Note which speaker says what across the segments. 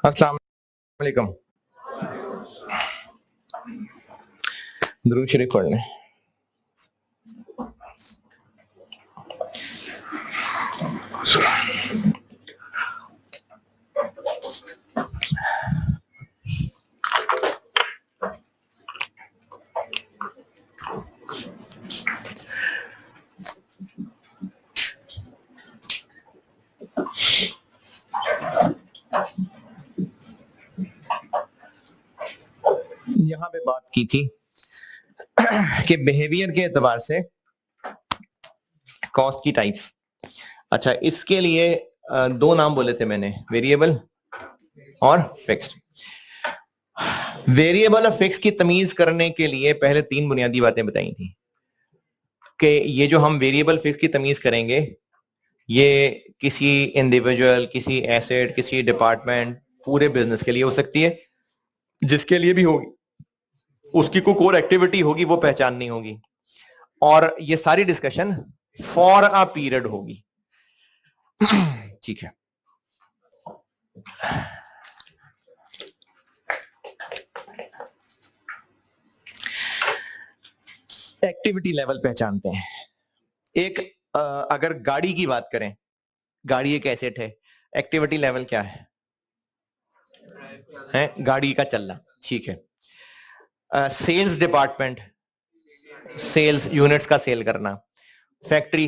Speaker 1: अस्सलाम वालेकुम। दुरूद शरीफ पढ़ लें। यहाँ पे बात की थी कि बिहेवियर के एतबार से कॉस्ट की टाइप्स। अच्छा, इसके लिए दो नाम बोले थे मैंने, वेरिएबल और फिक्स्ड। वेरिएबल और फिक्स की तमीज करने के लिए पहले तीन बुनियादी बातें बताई थी कि ये जो हम वेरिएबल फिक्स की तमीज करेंगे ये किसी इंडिविजुअल, किसी एसेट, किसी डिपार्टमेंट, पूरे बिजनेस के लिए हो सकती है। जिसके लिए भी होगी उसकी कोई कोर एक्टिविटी होगी वो पहचाननी होगी, और ये सारी डिस्कशन फॉर अ पीरियड होगी। ठीक है, एक्टिविटी लेवल पहचानते हैं। एक अगर गाड़ी की बात करें, गाड़ी एक एसेट है, एक्टिविटी लेवल क्या है? गाड़ी का चलना। ठीक है। सेल्स डिपार्टमेंट, सेल्स यूनिट्स का सेल करना। फैक्ट्री,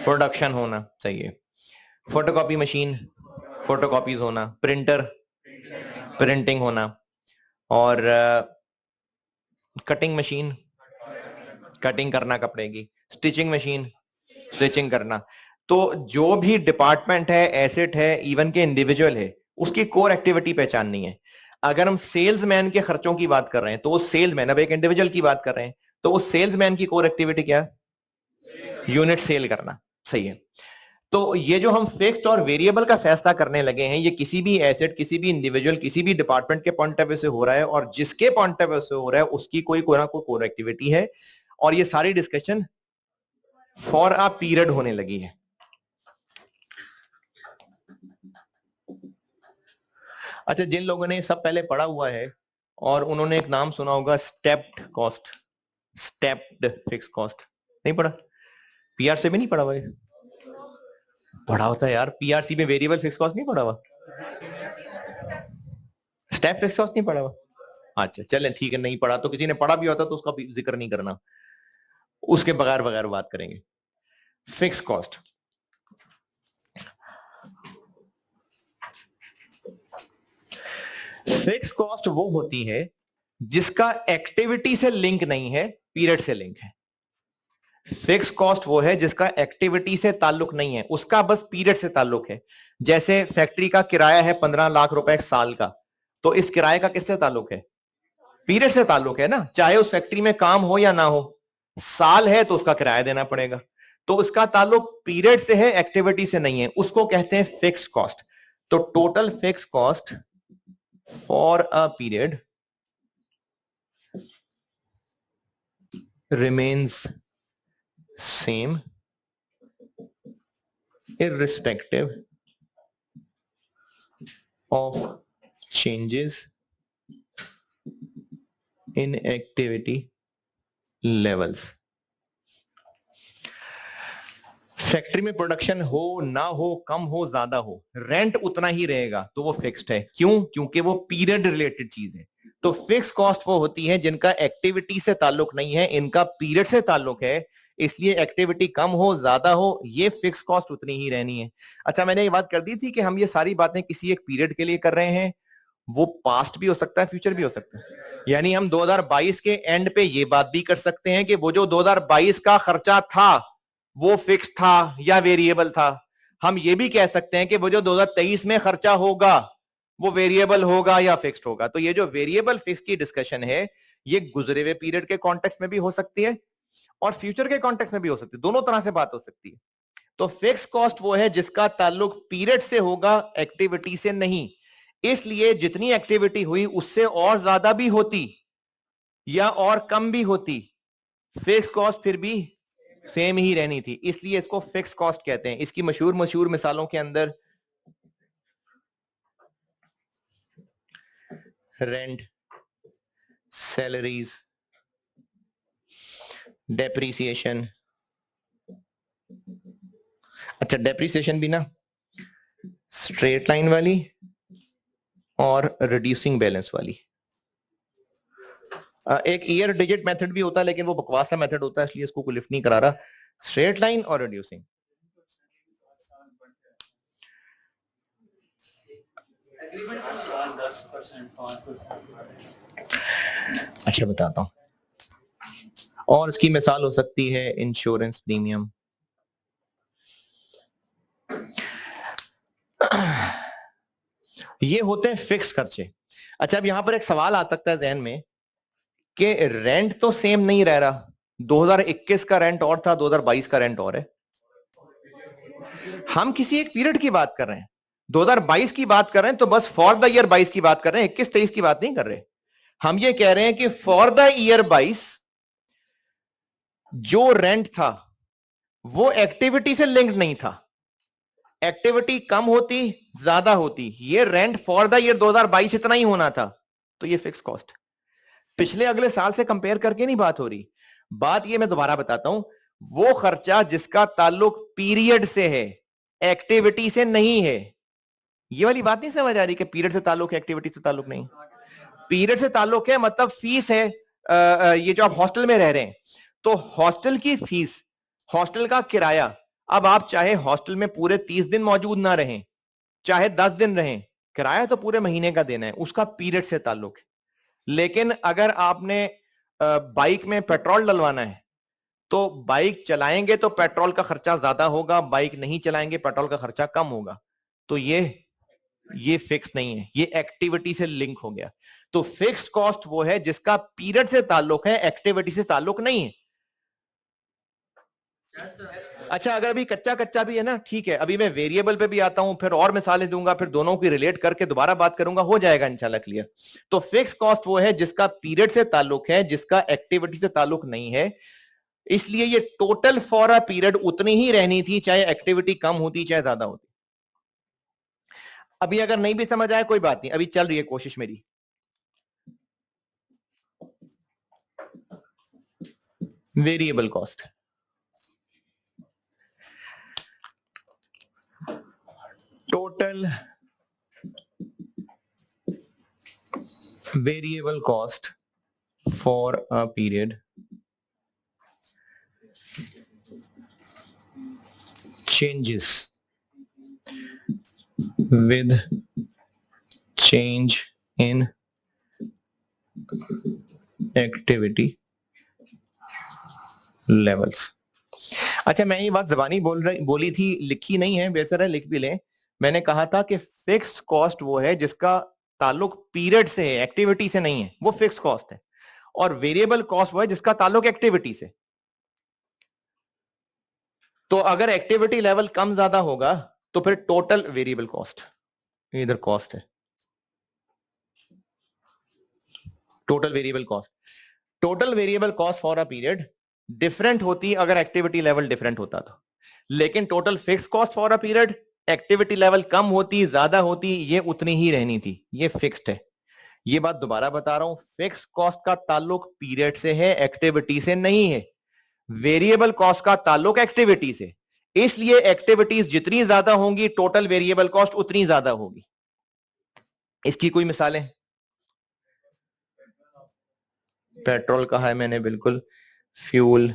Speaker 1: प्रोडक्शन होना चाहिए। फोटोकॉपी मशीन, फोटोकॉपीज होना। प्रिंटर, प्रिंटिंग होना। और कटिंग मशीन, कटिंग करना कपड़े की। स्टिचिंग मशीन, स्टिचिंग करना। तो जो भी डिपार्टमेंट है, एसेट है, इवन के इंडिविजुअल है, उसकी कोर एक्टिविटी पहचाननी है। अगर हम सेल्समैन के खर्चों की बात कर रहे हैं तो वो सेल्समैन, अब एक इंडिविजुअल की बात कर रहे हैं तो वो सेल्समैन की कोर एक्टिविटी क्या है? यूनिट सेल करना। सही है। तो ये जो हम फिक्स्ड और वेरिएबल का फैसला करने लगे हैं, ये किसी भी एसेट, किसी भी इंडिविजुअल, किसी भी डिपार्टमेंट के पॉइंट ऑफ व्यू से हो रहा है, और जिसके पॉइंट ऑफ व्यू से हो रहा है उसकी कोई ना कोई कोर एक्टिविटी है, और ये सारी डिस्कशन फॉर अ पीरियड होने लगी है। अच्छा, जिन लोगों ने सब पहले पढ़ा हुआ है और उन्होंने एक नाम सुना होगा, stepped cost, stepped fix cost. नहीं पढ़ा? पीआर से भी नहीं पढ़ा हुआ? पढ़ा होता है यार, पीआरसी में वेरिएबल फिक्स कॉस्ट नहीं पढ़ा हुआ? स्टेप फिक्स कॉस्ट नहीं पढ़ा हुआ? अच्छा चलें, ठीक है, नहीं पढ़ा तो किसी ने पढ़ा भी होता तो उसका जिक्र नहीं करना, उसके बगैर बगैर बात करेंगे। फिक्स कॉस्ट, फिक्स कॉस्ट वो होती है जिसका एक्टिविटी से लिंक नहीं है, पीरियड से लिंक है। फिक्स कॉस्ट वो है जिसका एक्टिविटी से ताल्लुक नहीं है, उसका बस पीरियड से ताल्लुक है। जैसे फैक्ट्री का किराया है 15 लाख रुपए साल का, तो इस किराए का किससे ताल्लुक है? पीरियड से ताल्लुक है ना, चाहे उस फैक्ट्री में काम हो या ना हो। साल है तो उसका किराया देना पड़ेगा, तो उसका ताल्लुक पीरियड से है, एक्टिविटी से नहीं है, उसको कहते हैं फिक्स कॉस्ट। तो total fix cost for a period remains same irrespective of changes in activity levels। Factory में प्रोडक्शन हो ना हो, कम हो ज्यादा हो, रेंट उतना ही रहेगा, तो वो फिक्स्ड है। क्यों? क्योंकि वो पीरियड रिलेटेड चीज है। तो फिक्स कॉस्ट वो होती है जिनका एक्टिविटी से ताल्लुक नहीं है, इनका पीरियड से ताल्लुक है, इसलिए एक्टिविटी कम हो ज्यादा हो, ये फिक्स कॉस्ट उतनी ही रहनी है। अच्छा, मैंने ये बात कर दी थी कि हम ये सारी बातें किसी एक पीरियड के लिए कर रहे हैं, वो पास्ट भी हो सकता है, फ्यूचर भी हो सकता है। यानी हम 2022 के एंड पे ये बात भी कर सकते हैं कि वो जो 2022 का खर्चा था वो फिक्स था या वेरिएबल था। हम ये भी कह सकते हैं कि वो जो 2023 में खर्चा होगा वो वेरिएबल होगा या फिक्स्ड होगा। तो ये जो वेरिएबल फिक्स की डिस्कशन है, ये गुजरे हुए पीरियड के कॉन्टेक्स्ट में भी हो सकती है और फ्यूचर के कॉन्टेक्स्ट में भी हो सकती है, दोनों तरह से बात हो सकती है। तो फिक्स कॉस्ट वो है जिसका ताल्लुक पीरियड से होगा, एक्टिविटी से नहीं। इसलिए जितनी एक्टिविटी हुई उससे और ज्यादा भी होती या और कम भी होती, फिक्स कॉस्ट फिर भी सेम ही रहनी थी, इसलिए इसको फिक्स कॉस्ट कहते हैं। इसकी मशहूर मिसालों के अंदर रेंट, सैलरीज, डेप्रीसिएशन। अच्छा, डेप्रीसिएशन भी ना स्ट्रेट लाइन वाली और रिड्यूसिंग बैलेंस वाली। एक ईयर डिजिट मेथड भी होता है, लेकिन वो बकवास सा मेथड होता है, इसलिए इसको कोई लिफ्ट नहीं करा रहा। स्ट्रेट लाइन और रिड्यूसिंग। अच्छा बताता हूं, और इसकी मिसाल हो सकती है इंश्योरेंस प्रीमियम। ये होते हैं फिक्स खर्चे। अच्छा, अब यहां पर एक सवाल आ सकता है जहन में कि रेंट तो सेम नहीं रह रहा, 2021 का रेंट और था, 2022 का रेंट और है। हम किसी एक पीरियड की बात कर रहे हैं, 2022 की बात कर रहे हैं, तो बस फॉर द ईयर 22 की बात कर रहे हैं, 21-23 की बात नहीं कर रहे। हम ये कह रहे हैं कि फॉर द ईयर 22 जो रेंट था वो एक्टिविटी से लिंक्ड नहीं था। एक्टिविटी कम होती ज्यादा होती, ये रेंट फॉर द ईयर 2022 इतना ही होना था, तो ये फिक्स कॉस्ट। पिछले अगले साल से कंपेयर करके नहीं बात हो रही। बात ये मैं दोबारा बताता हूं, वो खर्चा जिसका ताल्लुक पीरियड से है, एक्टिविटी से नहीं है। ये वाली बात नहीं समझ आ रही कि पीरियड से ताल्लुक है, एक्टिविटी से ताल्लुक नहीं। पीरियड से ताल्लुक है मतलब फीस है, ये जो आप हॉस्टल में रह रहे हैं, तो हॉस्टल की फीस, हॉस्टल का किराया, अब आप चाहे हॉस्टल में पूरे 30 दिन मौजूद ना रहें, चाहे 10 दिन रहें, किराया तो पूरे महीने का देना है, उसका पीरियड से ताल्लुक है। लेकिन अगर आपने बाइक में पेट्रोल डलवाना है, तो बाइक चलाएंगे तो पेट्रोल का खर्चा ज्यादा होगा, बाइक नहीं चलाएंगे पेट्रोल का खर्चा कम होगा। तो ये फिक्स नहीं है, ये एक्टिविटी से लिंक हो गया। तो फिक्स्ड कॉस्ट वो है जिसका पीरियड से ताल्लुक है, एक्टिविटी से ताल्लुक नहीं है। अच्छा, अगर अभी कच्चा कच्चा भी है ना, ठीक है, अभी मैं वेरिएबल पे भी आता हूं, फिर और मिसालें दूंगा, फिर दोनों की रिलेट करके दोबारा बात करूंगा, हो जाएगा इंशाल्लाह क्लियर। तो फिक्स कॉस्ट वो है जिसका पीरियड से ताल्लुक है, जिसका एक्टिविटी से ताल्लुक नहीं है। इसलिए ये टोटल फॉर अ पीरियड उतनी ही रहनी थी, चाहे एक्टिविटी कम होती चाहे ज्यादा होती। अभी अगर नहीं भी समझ आए कोई बात नहीं, अभी चल रही है कोशिश मेरी। Variable cost, total variable cost for a period changes with change in activity levels। अच्छा, मैं ये बात जबानी बोली थी, लिखी नहीं है, बेहतर है लिख भी लें। मैंने कहा था कि फिक्स्ड कॉस्ट वो है जिसका ताल्लुक पीरियड से है, एक्टिविटी से नहीं है, वो फिक्स्ड कॉस्ट है। और वेरिएबल कॉस्ट वो है जिसका ताल्लुक एक्टिविटी से। तो अगर एक्टिविटी लेवल कम ज्यादा होगा तो फिर टोटल वेरिएबल कॉस्ट, इधर कॉस्ट है, total variable cost, total variable cost for a period different होती अगर एक्टिविटी लेवल डिफरेंट होता तो। लेकिन total fix cost for a period, activity level कम होती ज्यादा होती, ये उतनी ही रहनी थी, ये फिक्स्ड है। ये बात दोबारा बता रहा हूं, फिक्स कॉस्ट का ताल्लुक पीरियड से है, एक्टिविटी से नहीं है। वेरिएबल कॉस्ट का ताल्लुक एक्टिविटी से, इसलिए एक्टिविटीज जितनी ज्यादा होंगी टोटल वेरिएबल कॉस्ट उतनी ज्यादा होगी। इसकी कोई मिसालें? पेट्रोल कहा है मैंने, बिल्कुल। Fuel,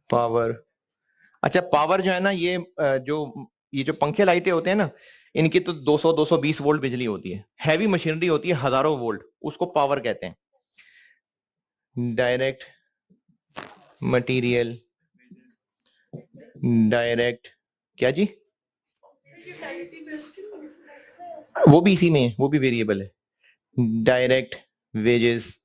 Speaker 1: power. अच्छा, पावर जो है ना, ये जो पंखे लाइटें होते हैं ना, इनकी तो 200-220 वोल्ट बिजली होती है, हैवी मशीनरी होती है हजारों वोल्ट, उसको पावर कहते हैं। डायरेक्ट मटेरियल, डायरेक्ट क्या जी, वो भी इसी में है, वो भी वेरिएबल है। डायरेक्ट वेजेस,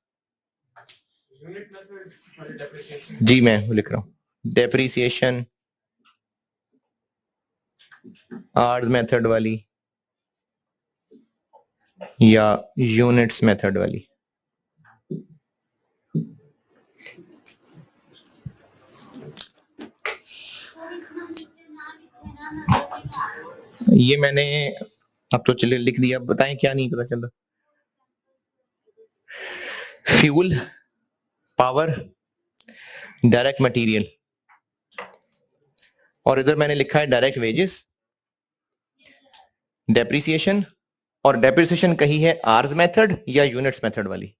Speaker 1: जी मैं लिख रहा हूं। डेप्रिसिएशन आर्स मेथड वाली या यूनिट्स मेथड वाली। ये मैंने अब तो चलिए लिख दिया, बताएं क्या नहीं पता चला। फ्यूल, पावर, डायरेक्ट मटेरियल, और इधर मैंने लिखा है डायरेक्ट वेजेस, डेप्रिसिएशन, और डेप्रिसिएशन कही है आर्स मेथड या यूनिट्स मेथड वाली।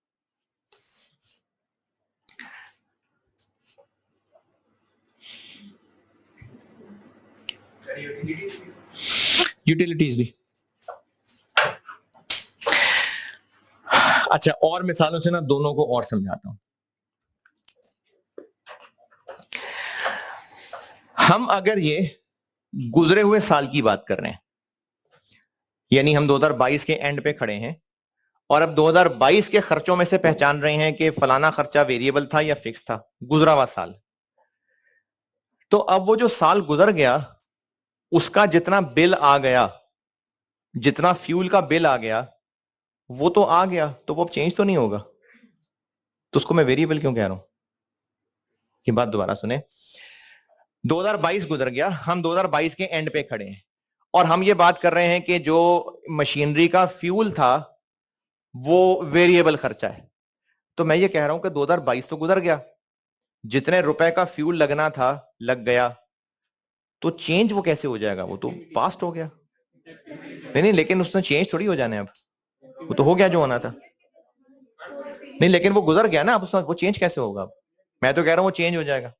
Speaker 1: यूटिलिटीज भी। अच्छा, और मिसालों से ना दोनों को और समझाता हूं। हम अगर ये गुजरे हुए साल की बात कर रहे हैं, यानी हम 2022 के एंड पे खड़े हैं और अब 2022 के खर्चों में से पहचान रहे हैं कि फलाना खर्चा वेरिएबल था या फिक्स था, गुजरा हुआ साल। तो अब वो जो साल गुजर गया उसका जितना बिल आ गया, जितना फ्यूल का बिल आ गया, वो तो आ गया, तो वो अब चेंज तो नहीं होगा, तो उसको मैं वेरिएबल क्यों कह रहा हूं? ये बात दोबारा सुने। 2022 गुजर गया, हम 2022 के एंड पे खड़े हैं और हम ये बात कर रहे हैं कि जो मशीनरी का फ्यूल था वो वेरिएबल खर्चा है। तो मैं ये कह रहा हूं कि 2022 तो गुजर गया, जितने रुपए का फ्यूल लगना था लग गया, तो चेंज वो कैसे हो जाएगा? वो तो पास्ट हो गया। नहीं, लेकिन उसने चेंज थोड़ी हो जाने, अब वो तो हो गया जो होना था। नहीं, लेकिन वो गुजर गया ना, अब वो चेंज कैसे होगा? अब मैं तो कह रहा हूं वो चेंज हो जाएगा।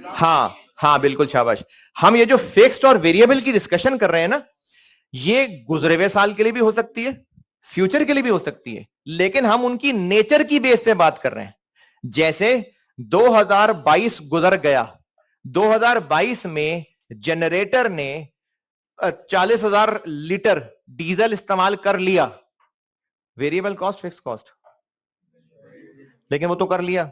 Speaker 1: हाँ हाँ, बिल्कुल, शाबाश। हम ये जो फिक्स्ड और वेरिएबल की डिस्कशन कर रहे हैं ना, ये गुजरे हुए साल के लिए भी हो सकती है, फ्यूचर के लिए भी हो सकती है, लेकिन हम उनकी नेचर की बेस पे बात कर रहे हैं। जैसे 2022 गुजर गया, 2022 में जनरेटर ने 40,000 लीटर डीजल इस्तेमाल कर लिया, वेरिएबल कॉस्ट, फिक्स कॉस्ट, लेकिन वो तो कर लिया।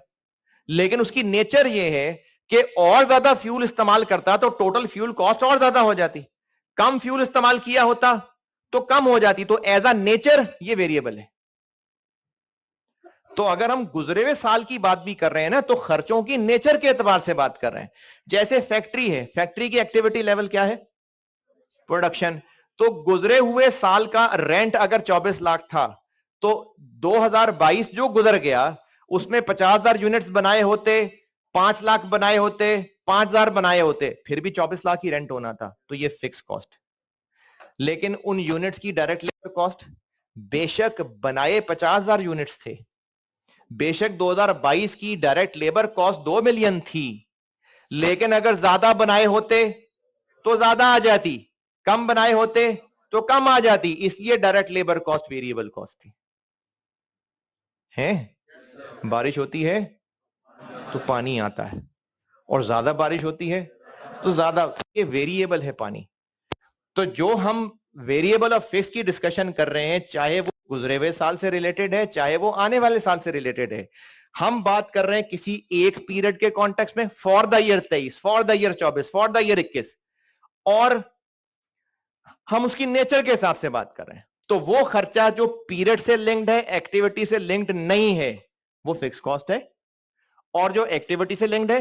Speaker 1: लेकिन उसकी नेचर ये है कि और ज्यादा फ्यूल इस्तेमाल करता तो टोटल फ्यूल कॉस्ट और ज्यादा हो जाती, कम फ्यूल इस्तेमाल किया होता तो कम हो जाती। तो एज अ नेचर ये वेरिएबल है। तो अगर हम गुजरे हुए साल की बात भी कर रहे हैं ना, तो खर्चों की नेचर के एतबार से बात कर रहे हैं। जैसे फैक्ट्री है, फैक्ट्री की एक्टिविटी लेवल क्या है? प्रोडक्शन। तो गुजरे हुए साल का रेंट अगर 24 लाख था, तो 2022 जो गुजर गया उसमें 50,000 यूनिट्स बनाए होते, 5 लाख बनाए होते, 5,000 बनाए होते, फिर भी 24 लाख ही रेंट होना था। तो ये फिक्स कॉस्ट। लेकिन उन यूनिट्स की डायरेक्ट लेबर कॉस्ट, बेशक बनाए 50,000 यूनिट्स थे, बेशक 2022 की डायरेक्ट लेबर कॉस्ट 2 मिलियन थी, लेकिन अगर ज्यादा बनाए होते तो ज्यादा आ जाती, कम बनाए होते तो कम आ जाती, इसलिए direct labour cost variable cost थी। है? बारिश होती है तो पानी आता है, और ज्यादा बारिश होती है तो ज्यादा, ये वेरिएबल है पानी। तो जो हम वेरिएबल और फिक्स की डिस्कशन कर रहे हैं, चाहे वो गुजरे हुए साल से रिलेटेड है, चाहे वो आने वाले साल से रिलेटेड है, हम बात कर रहे हैं किसी एक पीरियड के कॉन्टेक्स्ट में, for the year 23, for the year 24, for the year 21, और हम उसकी नेचर के हिसाब से बात कर रहे हैं। तो वो खर्चा जो पीरियड से लिंक्ड है, एक्टिविटी से लिंक्ड नहीं है, वो फिक्स कॉस्ट है, और जो एक्टिविटी से लिंक्ड है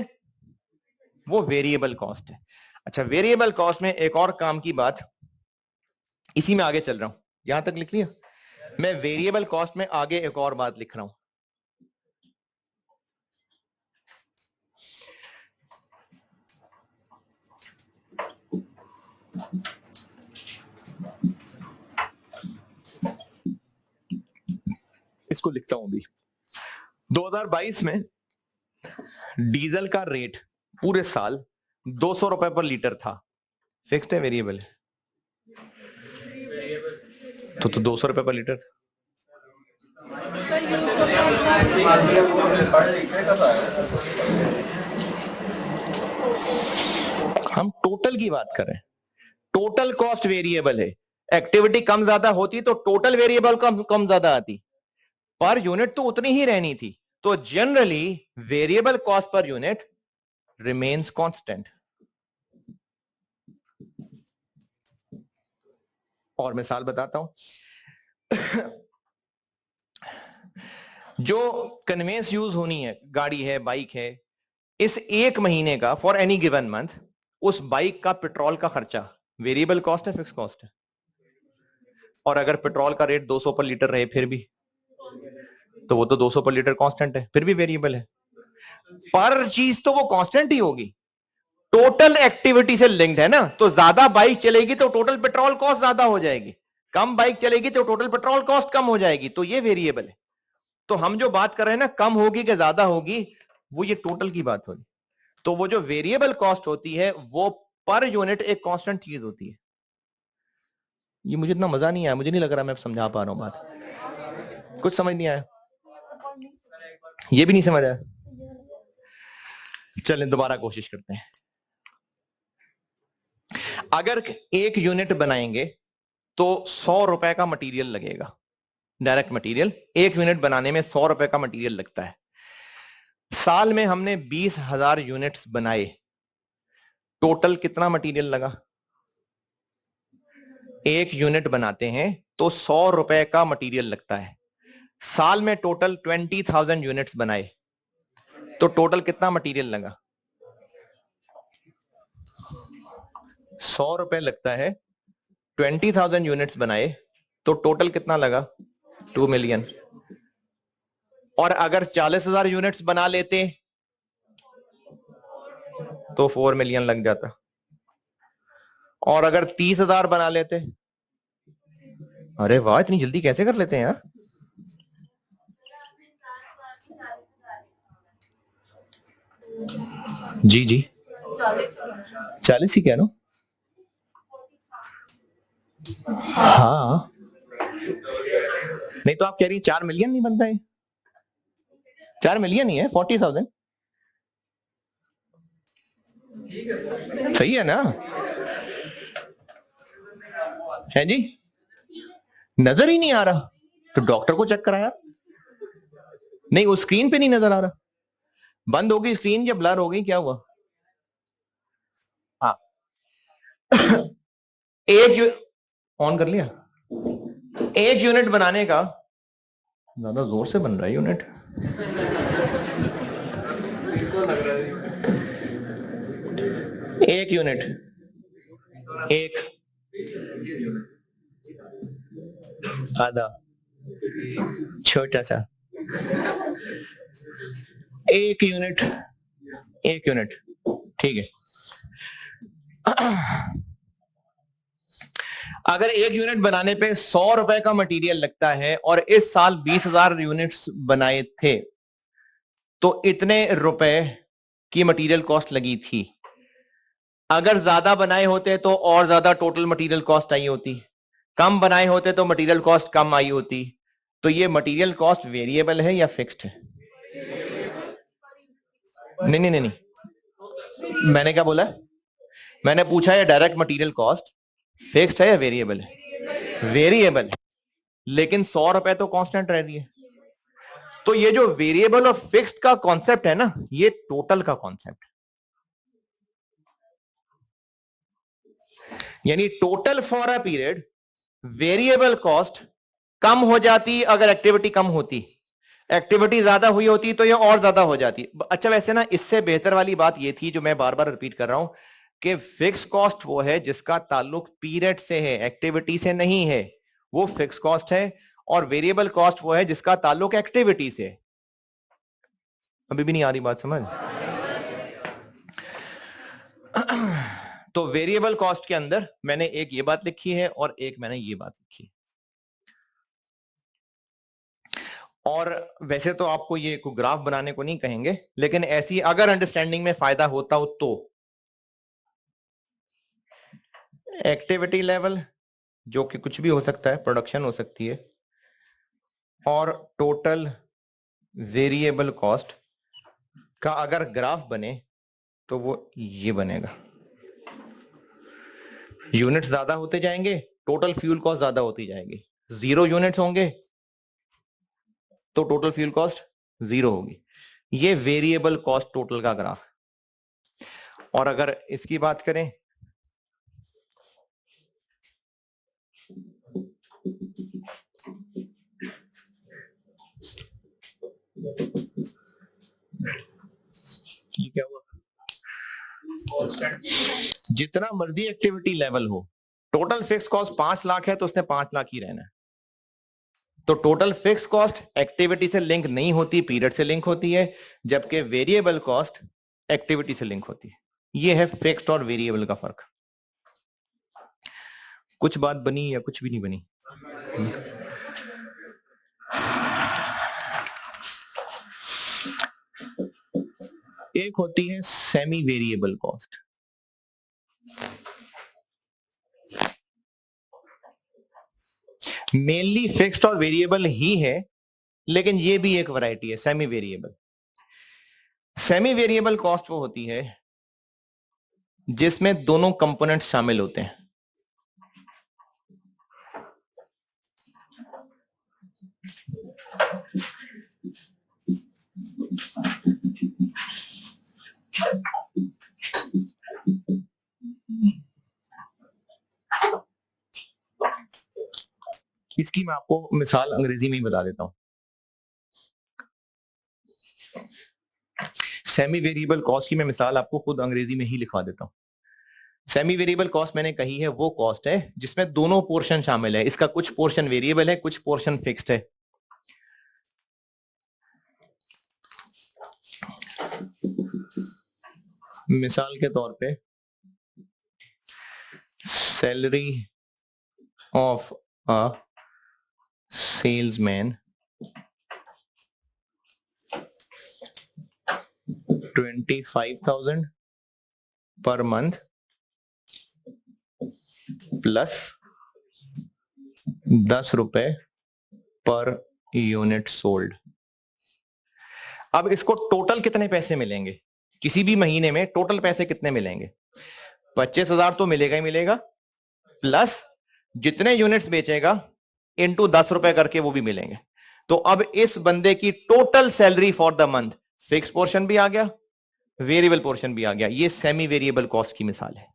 Speaker 1: वो वेरिएबल कॉस्ट है। अच्छा, वेरिएबल कॉस्ट में एक और काम की बात, इसी में आगे चल रहा हूं, यहां तक लिख लिया। मैं वेरिएबल कॉस्ट में आगे एक और बात लिख रहा हूं। इसको लिखता हूं अभी। 2022 में डीजल का रेट पूरे साल 200 रुपए पर लीटर था, फिक्स्ड है वेरिएबल है? तो 200 रुपए पर लीटर। हम टोटल की बात कर रहे हैं, टोटल कॉस्ट वेरिएबल है, एक्टिविटी कम ज्यादा होती तो टोटल वेरिएबल कम ज्यादा आती, पर यूनिट तो उतनी ही रहनी थी। तो generally variable cost per unit remains constant. और मिसाल बताता हूं। जो कन्वेंस यूज होनी है, गाड़ी है, बाइक है, इस एक महीने का फॉर एनी गिवन मंथ, उस बाइक का पेट्रोल का खर्चा वेरिएबल कॉस्ट है, फिक्स कॉस्ट है? और अगर पेट्रोल का रेट 200 पर लीटर रहे फिर भी, तो वो तो 200 पर लीटर कांस्टेंट है, फिर भी वेरिएबल है। पर चीज तो वो कांस्टेंट ही होगी, टोटल एक्टिविटी से लिंक्ड है ना। तो ज्यादा बाइक चलेगी तो टोटल पेट्रोल कॉस्ट ज्यादा हो जाएगी, कम बाइक चलेगी तो टोटल पेट्रोल कॉस्ट कम हो जाएगी, तो ये वेरिएबल है। तो हम जो बात कर रहे हैं ना, कम होगी कि ज्यादा होगी, वो ये टोटल की बात होगी। तो वो जो वेरिएबल कॉस्ट होती है वो पर यूनिट एक कांस्टेंट चीज होती है। ये मुझे इतना मजा नहीं आया, मुझे नहीं लग रहा मैं समझा पा रहा हूं बात, कुछ समझ नहीं आया, ये भी नहीं समझ आया। चलें दोबारा कोशिश करते हैं। अगर एक यूनिट बनाएंगे तो 100 रुपए का मटेरियल लगेगा, डायरेक्ट मटेरियल। एक यूनिट बनाने में 100 रुपए का मटेरियल लगता है। साल में हमने 20,000 यूनिट्स बनाए, टोटल कितना मटेरियल लगा? एक यूनिट बनाते हैं तो 100 रुपए का मटेरियल लगता है। साल में टोटल 20,000 यूनिट्स बनाए तो टोटल कितना मटेरियल लगा? 100 रुपए लगता है, 20,000 यूनिट्स बनाए तो टोटल कितना लगा? 2 मिलियन। और अगर 40,000 यूनिट्स बना लेते तो 4 मिलियन लग जाता। और अगर 30,000 बना लेते, अरे वाह इतनी जल्दी कैसे कर लेते हैं यार। जी जी 40 ही कह लो। हाँ नहीं तो आप कह रही 4 मिलियन नहीं बनता है? 4 मिलियन ही है, 40,000 सही है ना? है जी, नजर ही नहीं आ रहा तो डॉक्टर को चेक कराया। नहीं उस स्क्रीन पे नहीं नजर आ रहा, बंद हो गई स्क्रीन या ब्लर हो गई, क्या हुआ? हाँ एक ऑन कर लिया। एक यूनिट बनाने का, ज्यादा जोर से बन रहा है यूनिट। एक यूनिट, एक आधा, छोटा सा, एक यूनिट, एक यूनिट, ठीक है। अगर एक यूनिट बनाने पे 100 रुपए का मटेरियल लगता है और इस साल 20,000 यूनिट्स बनाए थे तो इतने रुपए की मटेरियल कॉस्ट लगी थी। अगर ज्यादा बनाए होते तो और ज्यादा टोटल मटेरियल कॉस्ट आई होती, कम बनाए होते तो मटेरियल कॉस्ट कम आई होती। तो ये मटेरियल कॉस्ट वेरिएबल है या फिक्स्ड है? नहीं नहीं नहीं नहीं, मैंने क्या बोला? मैंने पूछा है डायरेक्ट मटेरियल कॉस्ट फिक्स्ड है या वेरिएबल है? वेरिएबल है, लेकिन 100 रुपए तो कांस्टेंट रह रही है। तो ये जो वेरिएबल और फिक्स्ड का कॉन्सेप्ट है ना, ये टोटल का कॉन्सेप्ट, यानी total for a period variable cost कम हो जाती अगर एक्टिविटी कम होती, एक्टिविटी ज्यादा हुई होती तो ये और ज्यादा हो जाती। अच्छा वैसे ना इससे बेहतर वाली बात ये थी जो मैं बार बार रिपीट कर रहा हूं कि फिक्स कॉस्ट वो है जिसका ताल्लुक पीरियड से है, एक्टिविटी से नहीं है, वो फिक्स कॉस्ट है। और वेरिएबल कॉस्ट वो है जिसका ताल्लुक एक्टिविटी से। अभी भी नहीं आ रही बात समझ? तो वेरिएबल कॉस्ट के अंदर मैंने एक ये बात लिखी है और एक मैंने ये बात लिखी। और वैसे तो आपको ये कोई ग्राफ बनाने को नहीं कहेंगे, लेकिन ऐसी अगर अंडरस्टैंडिंग में फायदा होता हो तो एक्टिविटी लेवल जो कि कुछ भी हो सकता है, प्रोडक्शन हो सकती है, और टोटल वेरिएबल कॉस्ट का अगर ग्राफ बने तो वो ये बनेगा। यूनिट्स ज्यादा होते जाएंगे, टोटल फ्यूल कॉस्ट ज्यादा होती जाएगी। 0 यूनिट्स होंगे तो टोटल फ्यूल कॉस्ट 0 होगी। ये वेरिएबल कॉस्ट टोटल का ग्राफ। और अगर इसकी बात करें क्या हुआ, जितना मर्जी एक्टिविटी लेवल हो, टोटल फिक्स कॉस्ट 5 लाख है तो उसने 5 लाख ही रहना है। तो टोटल फिक्स कॉस्ट एक्टिविटी से लिंक नहीं होती, पीरियड से लिंक होती है, जबकि वेरिएबल कॉस्ट एक्टिविटी से लिंक होती है। ये है फिक्स्ड और वेरिएबल का फर्क। कुछ बात बनी या कुछ भी नहीं बनी? एक होती है semi variable cost. Mainly fixed और वेरिएबल ही है, लेकिन ये भी एक वैरायटी है semi variable. Semi variable cost वो होती है जिसमें दोनों कंपोनेंट्स शामिल होते हैं। इसकी मैं आपको मिसाल अंग्रेजी में ही बता देता हूं। सेमी वेरिएबल कॉस्ट की मैं मिसाल आपको खुद अंग्रेजी में ही लिखवा देता हूं। सेमी वेरिएबल कॉस्ट मैंने कही है वो कॉस्ट है जिसमें दोनों पोर्शन शामिल है। इसका कुछ पोर्शन वेरिएबल है, कुछ पोर्शन फिक्स्ड है। मिसाल के तौर पे salary of a salesman 25,000 per month plus 10 रुपए पर यूनिट सोल्ड। अब इसको टोटल कितने पैसे मिलेंगे, किसी भी महीने में टोटल पैसे कितने मिलेंगे? 25,000 तो मिलेगा ही मिलेगा, प्लस जितने यूनिट्स बेचेगा इनटू 10 रुपए करके वो भी मिलेंगे। तो अब इस बंदे की total salary for the month, fix portion भी आ गया, वेरिएबल पोर्शन भी आ गया। ये सेमी वेरिएबल कॉस्ट की मिसाल है।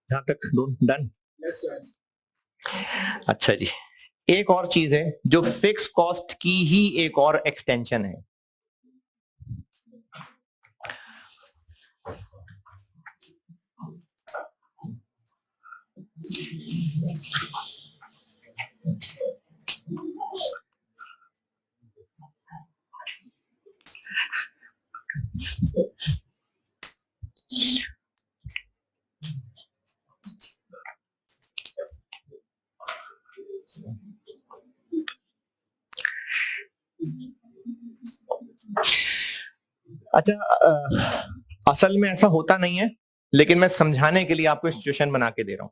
Speaker 1: यहां तक डन? अच्छा जी, एक और चीज है जो फिक्स कॉस्ट की ही एक और एक्सटेंशन है। अच्छा, असल में ऐसा होता नहीं है, लेकिन मैं समझाने के लिए आपको सिचुएशन बना के दे रहा हूं।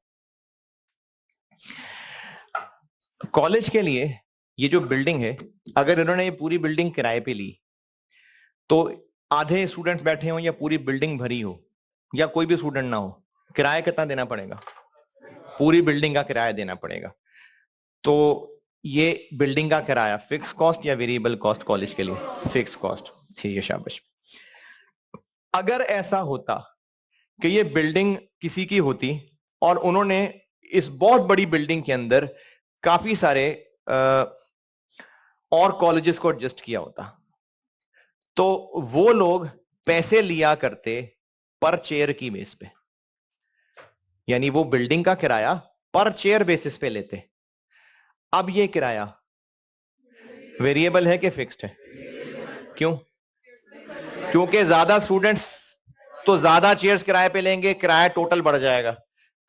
Speaker 1: कॉलेज के लिए ये जो बिल्डिंग है, अगर इन्होंने ये पूरी बिल्डिंग किराए पे ली तो आधे स्टूडेंट्स बैठे हो या पूरी बिल्डिंग भरी हो या कोई भी स्टूडेंट ना हो, किराया कितना देना पड़ेगा? पूरी बिल्डिंग का किराया देना पड़ेगा। तो ये बिल्डिंग का किराया फिक्स कॉस्ट या वेरिएबल कॉस्ट कॉलेज के लिए? Fix cost. ठीक है, शाबाश। अगर ऐसा होता कि ये बिल्डिंग किसी की होती और उन्होंने इस बहुत बड़ी बिल्डिंग के अंदर काफी सारे और कॉलेजेस को एडजस्ट किया होता, तो वो लोग पैसे लिया करते पर चेयर की बेस पे, यानी वो बिल्डिंग का किराया पर चेयर बेसिस पे लेते। अब ये किराया वेरिएबल है कि फिक्स्ड है? क्यों? क्योंकि ज्यादा स्टूडेंट्स तो ज्यादा चेयर्स किराए पे लेंगे, किराया टोटल बढ़ जाएगा।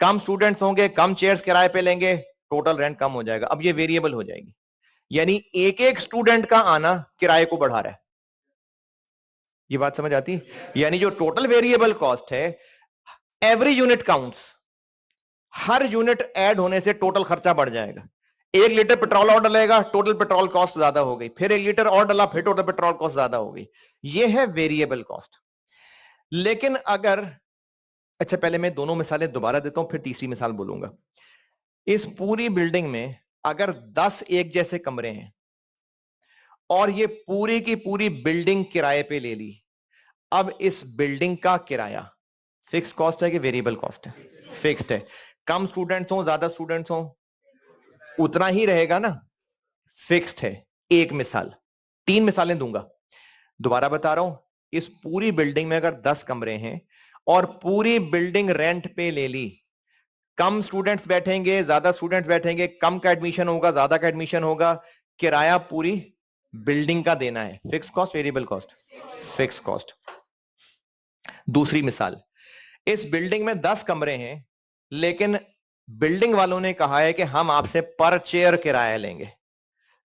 Speaker 1: कम स्टूडेंट्स होंगे, कम चेयर्स किराए पे लेंगे, टोटल रेंट कम हो जाएगा। अब ये वेरिएबल हो जाएगी, यानी एक एक स्टूडेंट का आना किराए को बढ़ा रहा है। ये बात समझ आती? यानी जो टोटल वेरिएबल कॉस्ट है, एवरी यूनिट काउंट्स, हर यूनिट ऐड होने से टोटल खर्चा बढ़ जाएगा। 1 लीटर पेट्रोल और डलेगा, टोटल पेट्रोल कॉस्ट ज्यादा हो गई, फिर 1 लीटर और डला, फिर टोटल पेट्रोल कॉस्ट ज्यादा हो गई। ये है वेरिएबल कॉस्ट। लेकिन अगर, अच्छा पहले मैं दोनों मिसालें दोबारा देता हूं, फिर तीसरी मिसाल बोलूंगा। इस पूरी बिल्डिंग में अगर 10 एक जैसे कमरे हैं और ये पूरी की पूरी बिल्डिंग किराए पे ले ली, अब इस बिल्डिंग का किराया फिक्स कॉस्ट है कि वेरिएबल कॉस्ट है? फिक्स्ड है। कम स्टूडेंट्स हो, ज्यादा स्टूडेंट्स हो, उतना ही रहेगा ना, फिक्स्ड है। एक मिसाल, 3 मिसालें दूंगा, दोबारा बता रहा हूं। इस पूरी बिल्डिंग में अगर 10 कमरे हैं और पूरी बिल्डिंग रेंट पे ले ली, कम स्टूडेंट्स बैठेंगे, ज्यादा स्टूडेंट्स बैठेंगे, कम का एडमिशन होगा, ज्यादा का एडमिशन होगा, किराया पूरी बिल्डिंग का देना है। Fix cost, variable cost? Fix cost. दूसरी मिसाल, इस बिल्डिंग में 10 कमरे हैं, लेकिन बिल्डिंग वालों ने कहा है कि हम आपसे पर चेयर किराया लेंगे,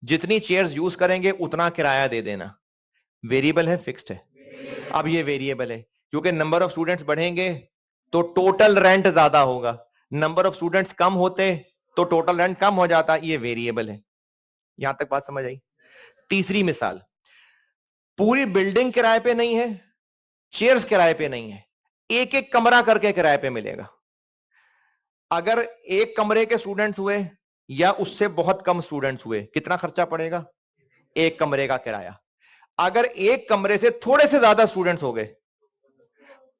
Speaker 1: जितनी चेयर्स यूज करेंगे उतना किराया दे देना। वेरिएबल है, फिक्स्ड है? अब ये वेरिएबल है, क्योंकि नंबर ऑफ स्टूडेंट्स बढ़ेंगे तो टोटल रेंट ज्यादा होगा, नंबर ऑफ स्टूडेंट्स कम होते तो टोटल रेंट कम हो जाता। ये वेरिएबल है। यहां तक बात समझ आई? तीसरी मिसाल, पूरी बिल्डिंग किराए पे नहीं है, चेयर्स किराए पे नहीं है, एक एक कमरा करके किराए पे मिलेगा। अगर एक कमरे के स्टूडेंट्स हुए या उससे बहुत कम स्टूडेंट्स हुए, कितना खर्चा पड़ेगा? एक कमरे का किराया। अगर एक कमरे से थोड़े से ज्यादा स्टूडेंट्स हो गए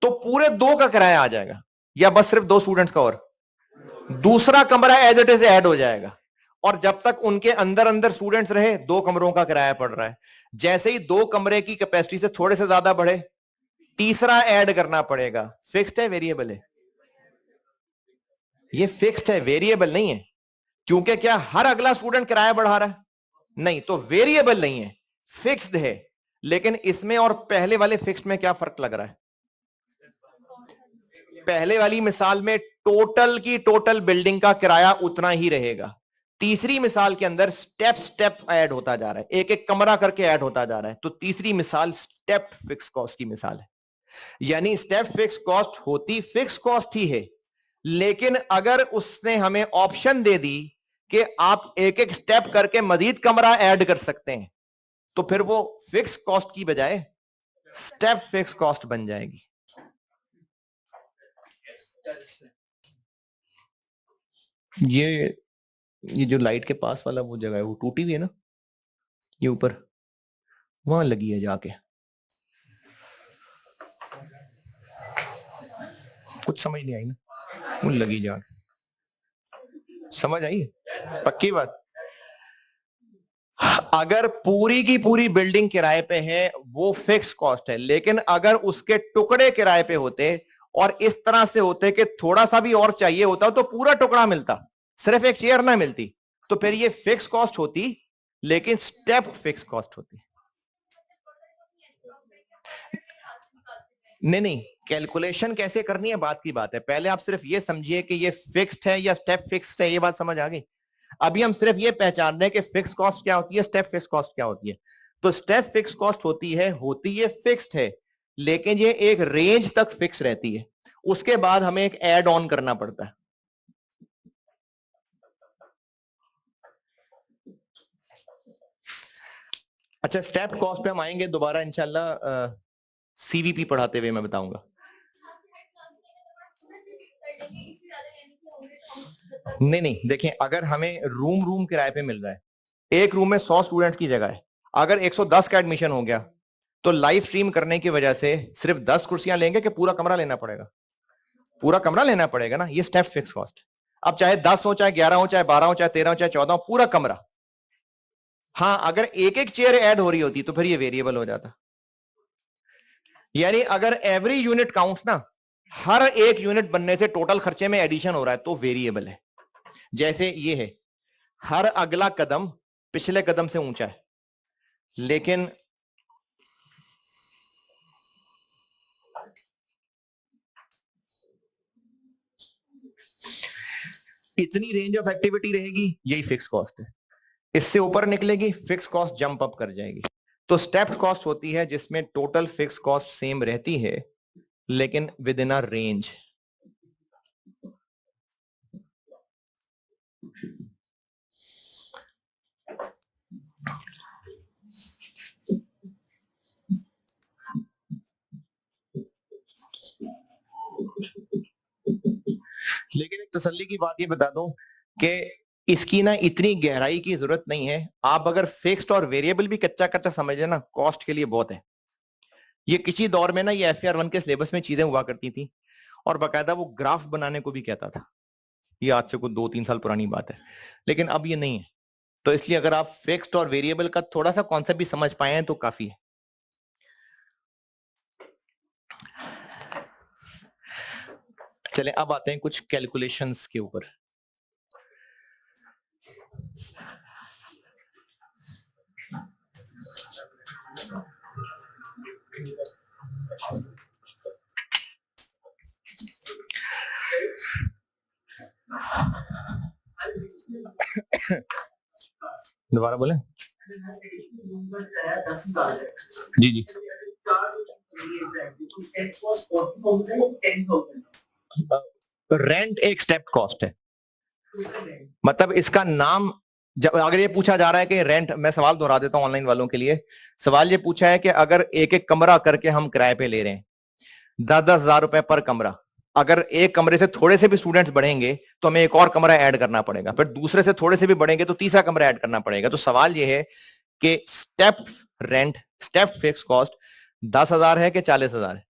Speaker 1: तो पूरे 2 का किराया आ जाएगा, या बस सिर्फ 2 स्टूडेंट्स का, और दूसरा कमरा एज इट इज ऐड हो जाएगा। और जब तक उनके अंदर अंदर स्टूडेंट्स रहे, 2 कमरों का किराया पड़ रहा है। जैसे ही 2 कमरे की कैपेसिटी से थोड़े से ज्यादा बढ़े, तीसरा ऐड करना पड़ेगा। फिक्स्ड है, वेरिएबल है? ये फिक्स्ड है, वेरिएबल नहीं है। क्योंकि क्या हर अगला स्टूडेंट किराया बढ़ा रहा है? नहीं, तो वेरिएबल नहीं है, फिक्स्ड है। लेकिन इसमें और पहले वाले फिक्स्ड में क्या फर्क लग रहा है? पहले वाली मिसाल में टोटल की टोटल बिल्डिंग का किराया उतना ही रहेगा। तीसरी मिसाल के अंदर स्टेप स्टेप ऐड होता जा रहा है, एक एक कमरा करके ऐड होता जा रहा है। तो तीसरी मिसाल स्टेप फिक्स कॉस्ट की मिसाल है। यानी स्टेप फिक्स कॉस्ट होती फिक्स कॉस्ट ही है, लेकिन अगर उसने हमें ऑप्शन दे दी कि आप एक एक स्टेप करके मजीद कमरा ऐड कर सकते हैं, तो फिर वो फिक्स कॉस्ट की बजाय स्टेप फिक्स कॉस्ट बन जाएगी। ये जो लाइट के पास वाला वो जगह है, वो टूटी हुई है ना, ये ऊपर वहां लगी है जाके। कुछ समझ नहीं आई ना, वो लगी जाके। समझ आई? पक्की बात? अगर पूरी की पूरी बिल्डिंग किराए पे है वो फिक्स कॉस्ट है, लेकिन अगर उसके टुकड़े किराए पे होते और इस तरह से होते कि थोड़ा सा भी और चाहिए होता तो पूरा टुकड़ा मिलता, सिर्फ एक चेयर ना मिलती, तो फिर ये फिक्स कॉस्ट होती, लेकिन स्टेप फिक्स कॉस्ट होती। नहीं नहीं, कैलकुलेशन कैसे करनी है बात की बात है। पहले आप सिर्फ ये समझिए कि ये फिक्स्ड है या स्टेप फिक्स्ड है, ये बात समझ आ गई। अभी हम सिर्फ ये पहचान रहे हैं कि फिक्स कॉस्ट क्या होती है, स्टेप फिक्स कॉस्ट क्या होती है। तो स्टेप फिक्स कॉस्ट होती है फिक्स्ड है, लेकिन ये एक रेंज तक फिक्स रहती है, उसके बाद हमें एक ऐड ऑन करना पड़ता है। अच्छा, स्टेप कॉस्ट पे हम आएंगे दोबारा इंशाल्लाह, सीवीपी पढ़ाते हुए मैं बताऊंगा। नहीं नहीं, देखें, अगर हमें रूम किराए पे मिल रहा है, एक रूम में 100 स्टूडेंट्स की जगह है, अगर 110 का एडमिशन हो गया तो लाइव स्ट्रीम करने की वजह से सिर्फ 10 कुर्सियां लेंगे कि पूरा कमरा लेना पड़ेगा? पूरा कमरा लेना पड़ेगा ना, ये स्टेप फिक्स कॉस्ट। अब चाहे 10 हो, चाहे 11 हो, चाहे 12 हो, चाहे 13 हो, चाहे 14 हो, पूरा कमरा। हाँ, अगर एक एक चेयर ऐड हो रही होती तो फिर ये वेरिएबल हो जाता। यानी अगर एवरी यूनिट काउंट्स ना, हर एक यूनिट बनने से टोटल खर्चे में एडिशन हो रहा है तो वेरिएबल है। जैसे ये है, हर अगला कदम पिछले कदम से ऊंचा है, लेकिन इतनी रेंज ऑफ एक्टिविटी रहेगी, यही फिक्स कॉस्ट है। इससे ऊपर निकलेगी, फिक्स कॉस्ट जंप अप कर जाएगी। तो स्टेप्ड कॉस्ट होती है जिसमें टोटल फिक्स कॉस्ट सेम रहती है लेकिन विद इन अ रेंज। लेकिन एक तसल्ली की बात ये बता दूं कि इसकी ना इतनी गहराई की जरूरत नहीं है। आप अगर फिक्स्ड और वेरिएबल भी कच्चा कच्चा समझ लेना, कॉस्ट के लिए बहुत है। ये किसी दौर में ना ये FR1 के सिलेबस में चीजें हुआ करती थी और बकायदा वो ग्राफ बनाने को भी कहता था। ये आज से कुछ 2-3 साल पुरानी बात है, लेकिन अब ये नहीं है। तो इसलिए अगर आप फिक्स्ड और वेरिएबल का थोड़ा सा कॉन्सेप्ट भी समझ पाए हैं तो काफी है। चले अब आते हैं कुछ कैलकुलेशंस के ऊपर। दोबारा बोले। जी जी। रेंट एक स्टेप कॉस्ट है। मतलब इसका नाम, जब अगर ये पूछा जा रहा है कि रेंट, मैं सवाल दोहरा देता हूं ऑनलाइन वालों के लिए। सवाल ये पूछा है कि अगर एक एक कमरा करके हम किराए पे ले रहे हैं 10-10 हजार रुपए पर कमरा, अगर एक कमरे से थोड़े से भी स्टूडेंट्स बढ़ेंगे तो हमें एक और कमरा ऐड करना पड़ेगा, फिर दूसरे से थोड़े से भी बढ़ेंगे तो तीसरा कमरा ऐड करना पड़ेगा। तो सवाल ये है कि step rent, step fix cost 10 हजार है कि 40 हजार है?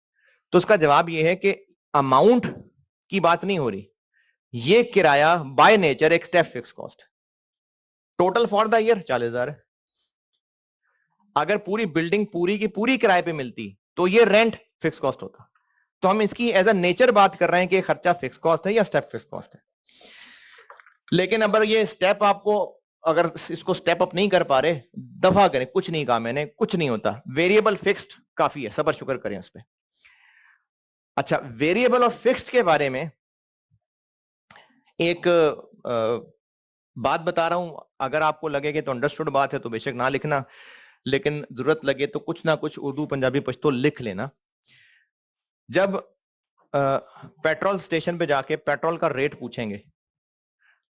Speaker 1: तो उसका जवाब ये है कि अमाउंट की बात नहीं हो रही, ये किराया बाय नेचर एक step fix cost. Total for the year 40 हजार है। अगर पूरी बिल्डिंग पूरी की पूरी किराए पे मिलती तो ये रेंट फिक्स कॉस्ट होता। तो हम इसकी एज अ नेचर बात कर रहे हैं कि खर्चा फिक्स कॉस्ट है या स्टेप फिक्स कॉस्ट है। लेकिन अगर ये स्टेप आपको, अगर इसको स्टेप अप नहीं कर पा रहे, दफा करें, कुछ नहीं कहा मैंने, कुछ नहीं होता। वेरिएबल फिक्स्ड काफी है, सबर शुक्र करें उस पर। अच्छा, वेरिएबल और फिक्स्ड के बारे में एक बात बता रहा हूं। अगर आपको लगे कि तो अंडरस्टूड बात है तो बेशक ना लिखना, लेकिन जरूरत लगे तो कुछ ना कुछ उर्दू पंजाबी पश्तो लिख लेना। जब पेट्रोल स्टेशन पे जाके पेट्रोल का रेट पूछेंगे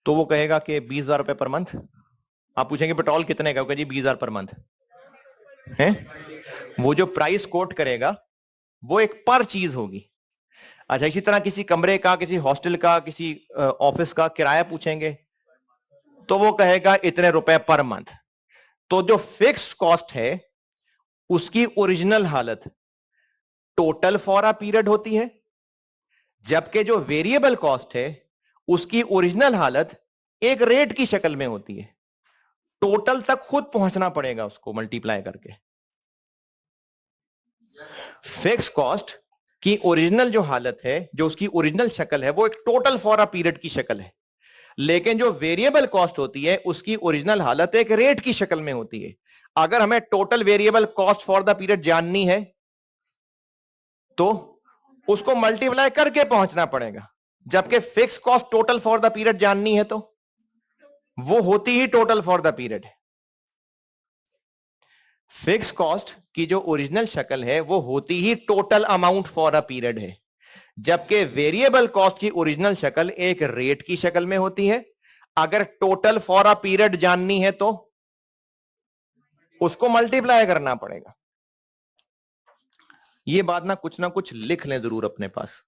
Speaker 1: तो वो कहेगा कि 20 हजार रुपए पर मंथ। आप पूछेंगे पेट्रोल कितने का, जी 20 हजार पर मंथ है। वो जो प्राइस कोट करेगा वो एक पर चीज होगी। अच्छा, इसी तरह किसी कमरे का, किसी हॉस्टल का, किसी ऑफिस का किराया पूछेंगे तो वो कहेगा इतने रुपए पर मंथ। तो जो फिक्स्ड कॉस्ट है उसकी ओरिजिनल हालत टोटल फॉर अ पीरियड होती है, जबकि जो वेरिएबल कॉस्ट है उसकी ओरिजिनल हालत एक रेट की शक्ल में होती है। टोटल तक खुद पहुंचना पड़ेगा उसको मल्टीप्लाई करके। फिक्स कॉस्ट की ओरिजिनल जो हालत है, जो उसकी ओरिजिनल शक्ल है, वो एक टोटल फॉर अ पीरियड की शक्ल है। लेकिन जो वेरिएबल कॉस्ट होती है उसकी ओरिजिनल हालत एक रेट की शक्ल में होती है। अगर हमें total variable cost for the period जाननी है तो उसको मल्टीप्लाई करके पहुंचना पड़ेगा, जबकि fix cost total for the period जाननी है तो वो होती ही टोटल फॉर द पीरियड है। फिक्स कॉस्ट की जो ओरिजिनल शक्ल है वो होती ही total amount for a period है, जबकि वेरिएबल कॉस्ट की ओरिजिनल शक्ल एक रेट की शक्ल में होती है। अगर टोटल फॉर अ पीरियड जाननी है तो उसको मल्टीप्लाई करना पड़ेगा। ये बात ना कुछ लिख लें जरूर अपने पास।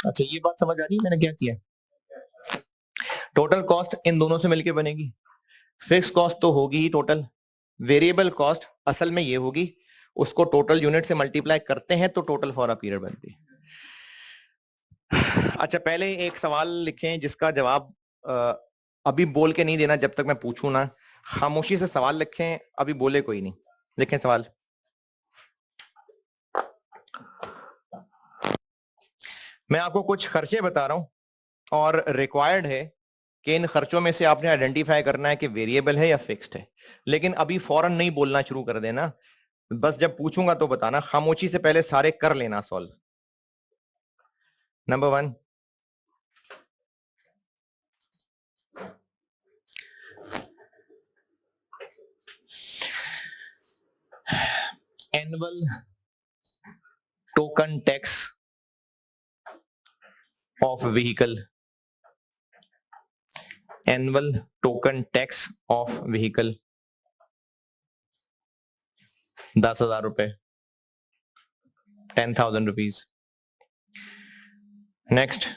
Speaker 1: अच्छा, ये बात समझ आ रही है मैंने क्या किया? टोटल कॉस्ट इन दोनों से मिलके बनेगी। फिक्स कॉस्ट तो होगी ही टोटल, वेरिएबल कॉस्ट असल में ये होगी, उसको टोटल यूनिट से मल्टीप्लाई करते हैं तो टोटल फॉर अ पीरियड बनती है। अच्छा, पहले एक सवाल लिखें जिसका जवाब अभी बोल के नहीं देना जब तक मैं पूछूं ना। खामोशी से सवाल लिखें, अभी बोले कोई नहीं। लिखें सवाल। मैं आपको कुछ खर्चे बता रहा हूं और रिक्वायर्ड है कि इन खर्चों में से आपने आइडेंटिफाई करना है कि वेरिएबल है या फिक्स्ड है। लेकिन अभी फौरन नहीं बोलना शुरू कर देना, बस जब पूछूंगा तो बताना। खामोशी से पहले सारे कर लेना solve. Number 1, annual token tax of vehicle. Annual token tax of vehicle 10,000 रुपए, 10,000 rupees. Next,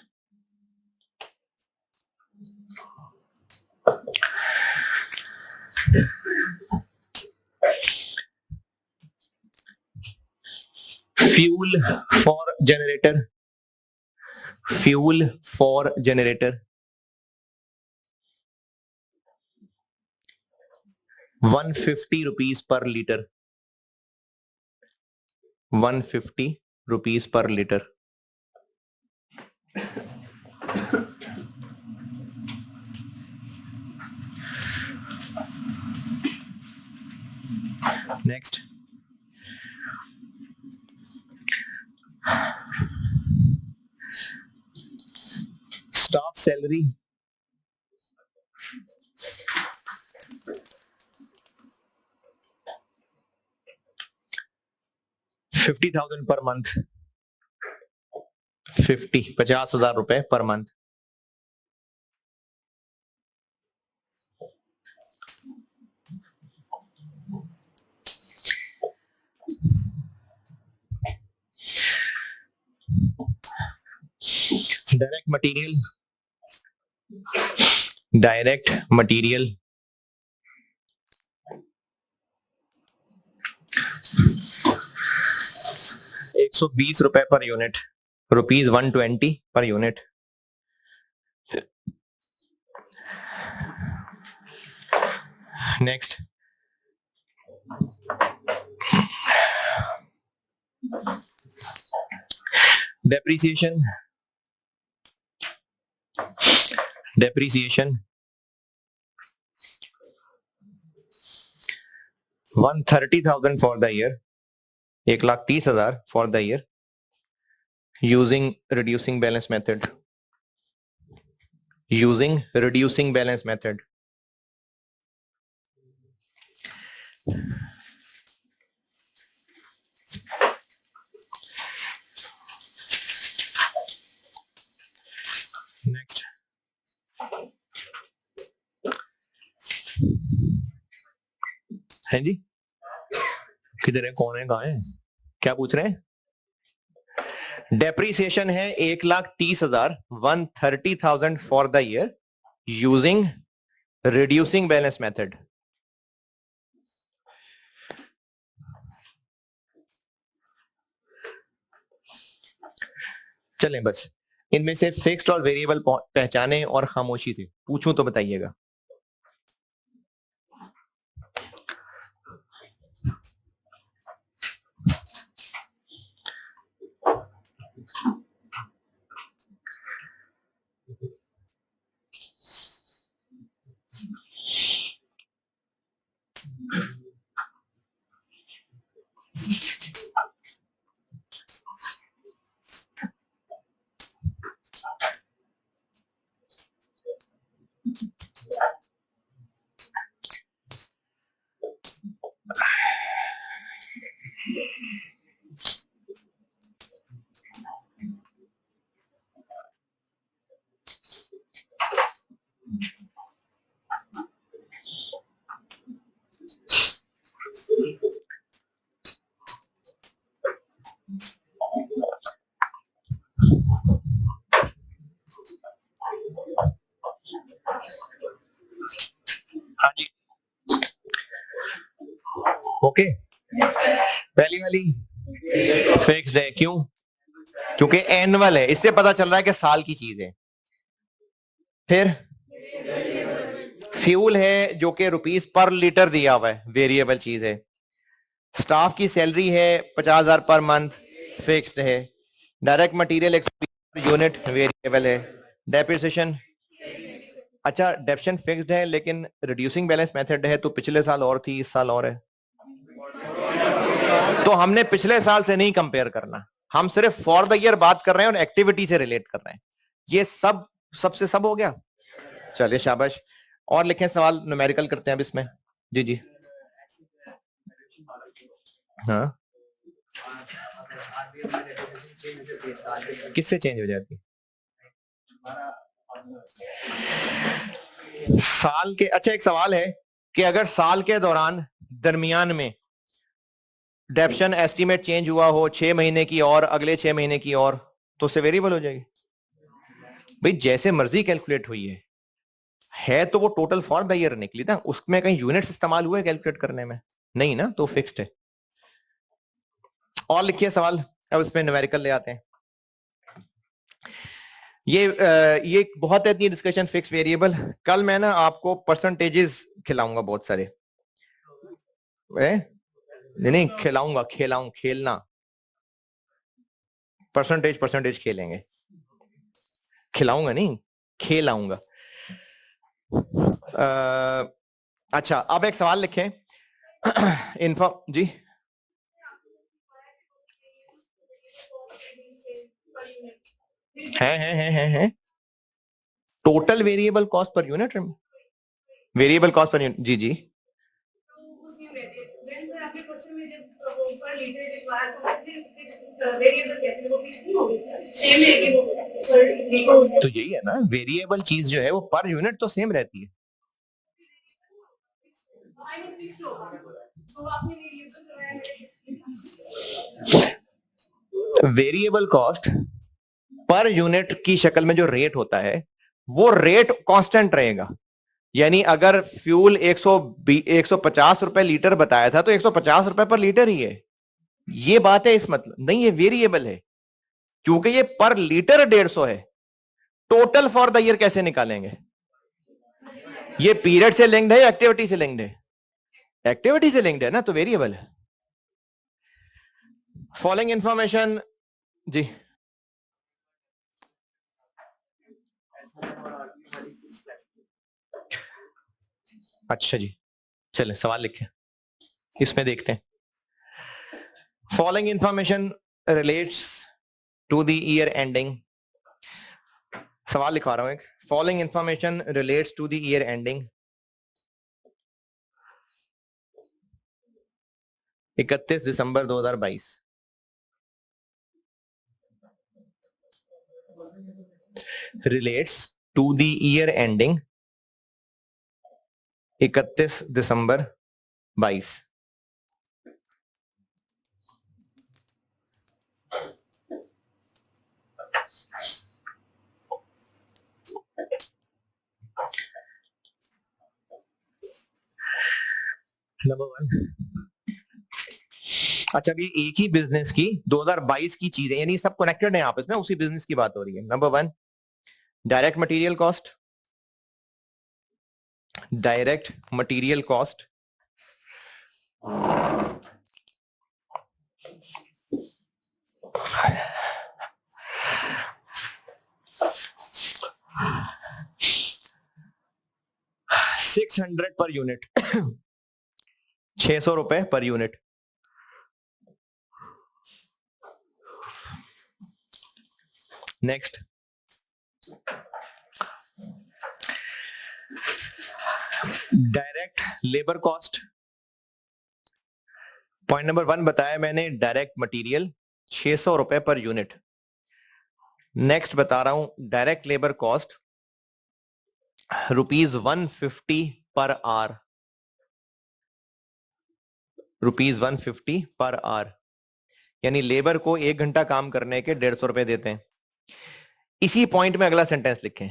Speaker 1: fuel for generator. Fuel for generator 150 rupees per litre. 150 rupees per litre. Next, staff salary 50,000 per month. 50,000 रुपए per month. Direct material, direct material 120 रुपए per unit, rupees 120 per unit. Next, depreciation, depreciation 130,000 for the year, 1,30,000 for the year using reducing balance method. Using reducing balance method. Next, है जी, किधर है, कौन है, कहां है, क्या पूछ रहे हैं? डेप्रिसिएशन है 1,30,000, 130,000 for the year using reducing balance method. चलें, बस इनमें से फिक्स्ड और वेरिएबल पहचाने और खामोशी से पूछूं तो बताइएगा। ओके पहली वाली फिक्स्ड है, क्यों? क्योंकि एनुअल है, इससे पता चल रहा है कि साल की चीज है। फिर फ्यूल है जो कि रुपीस पर लीटर दिया हुआ है, वेरिएबल चीज है। स्टाफ की सैलरी है 50,000 पर मंथ, फिक्स्ड है। डायरेक्ट मटेरियल यूनिट वेरिएबल है। डेप्रिसिएशन, अच्छा डेप्शन फिक्स्ड है लेकिन रिड्यूसिंग बैलेंस मेथड है, तो पिछले साल और थी, इस साल और है, तो हमने पिछले साल से नहीं कंपेयर करना, हम सिर्फ फॉर द ईयर बात कर रहे हैं और एक्टिविटी से रिलेट कर रहे हैं। ये सब सबसे सब हो गया, चलिए शाबाश। और लिखें सवाल, न्यूमेरिकल करते हैं अब इसमें। जी जी हाँ, किससे चेंज हो जाती? साल के, अच्छा एक सवाल है कि अगर साल के दौरान दरमियान में डेप्शन एस्टीमेट चेंज हुआ हो 6 महीने की और अगले 6 महीने की और, तो उससे वेरिएबल हो जाएगी? भाई जैसे मर्जी कैलकुलेट हुई है तो वो टोटल फॉर द ईयर निकली ना, उसमें कहीं यूनिट्स इस्तेमाल हुए कैलकुलेट करने में? नहीं ना, तो फिक्स्ड है। और लिखिए सवाल, अब इसमें न्यूमेरिकल ले आते हैं। ये बहुत है डिस्कशन फिक्स वेरिएबल। कल मैं ना आपको परसेंटेजेस खिलाऊंगा बहुत सारे, नहीं खिलाऊंगा, खेलना, परसेंटेज खेलेंगे, खिलाऊंगा नहीं, खेलाऊंगा। अच्छा अब एक सवाल लिखें इन्फो जी, है total variable cost per unit, variable cost per unit, जी जी। तो यही है ना, वेरिएबल चीज जो है वो पर यूनिट तो सेम रहती है। वेरिएबल कॉस्ट पर यूनिट की शक्ल में जो रेट होता है वो रेट कांस्टेंट रहेगा, यानी अगर फ्यूल 150 रुपए लीटर बताया था तो 150 रुपए पर लीटर ही है, ये बात है। इस मतलब नहीं, ये वेरिएबल है क्योंकि ये पर लीटर 150 है। टोटल फॉर द ईयर कैसे निकालेंगे? ये पीरियड से लिंक्ड है या एक्टिविटी से लिंक्ड है? एक्टिविटी से लिंक्ड है ना, तो वेरिएबल है। फॉलोइंग इंफॉर्मेशन जी, अच्छा जी, चले सवाल लिखें, इसमें देखते हैं। Following information relates to the year ending, सवाल लिखा रहा हूं एक, following information relates to the year ending 31 December 2022, relates to the year ending 31 December 22। Number 1, अच्छा अभी एक ही बिजनेस की 2022 की चीजें, यानी सब कनेक्टेड है आपस में, उसी बिजनेस की बात हो रही है। Number 1 direct material cost, direct material cost $600 per unit 600 रुपए per unit. Next direct labour cost, point number 1 बताया मैंने, डायरेक्ट मटेरियल 600 रुपए पर यूनिट। नेक्स्ट बता रहा हूं direct labour cost ₹150 per hour, ₹150 per hour, यानी लेबर को 1 घंटा काम करने के 150 रुपए देते हैं। इसी पॉइंट में अगला सेंटेंस लिखें,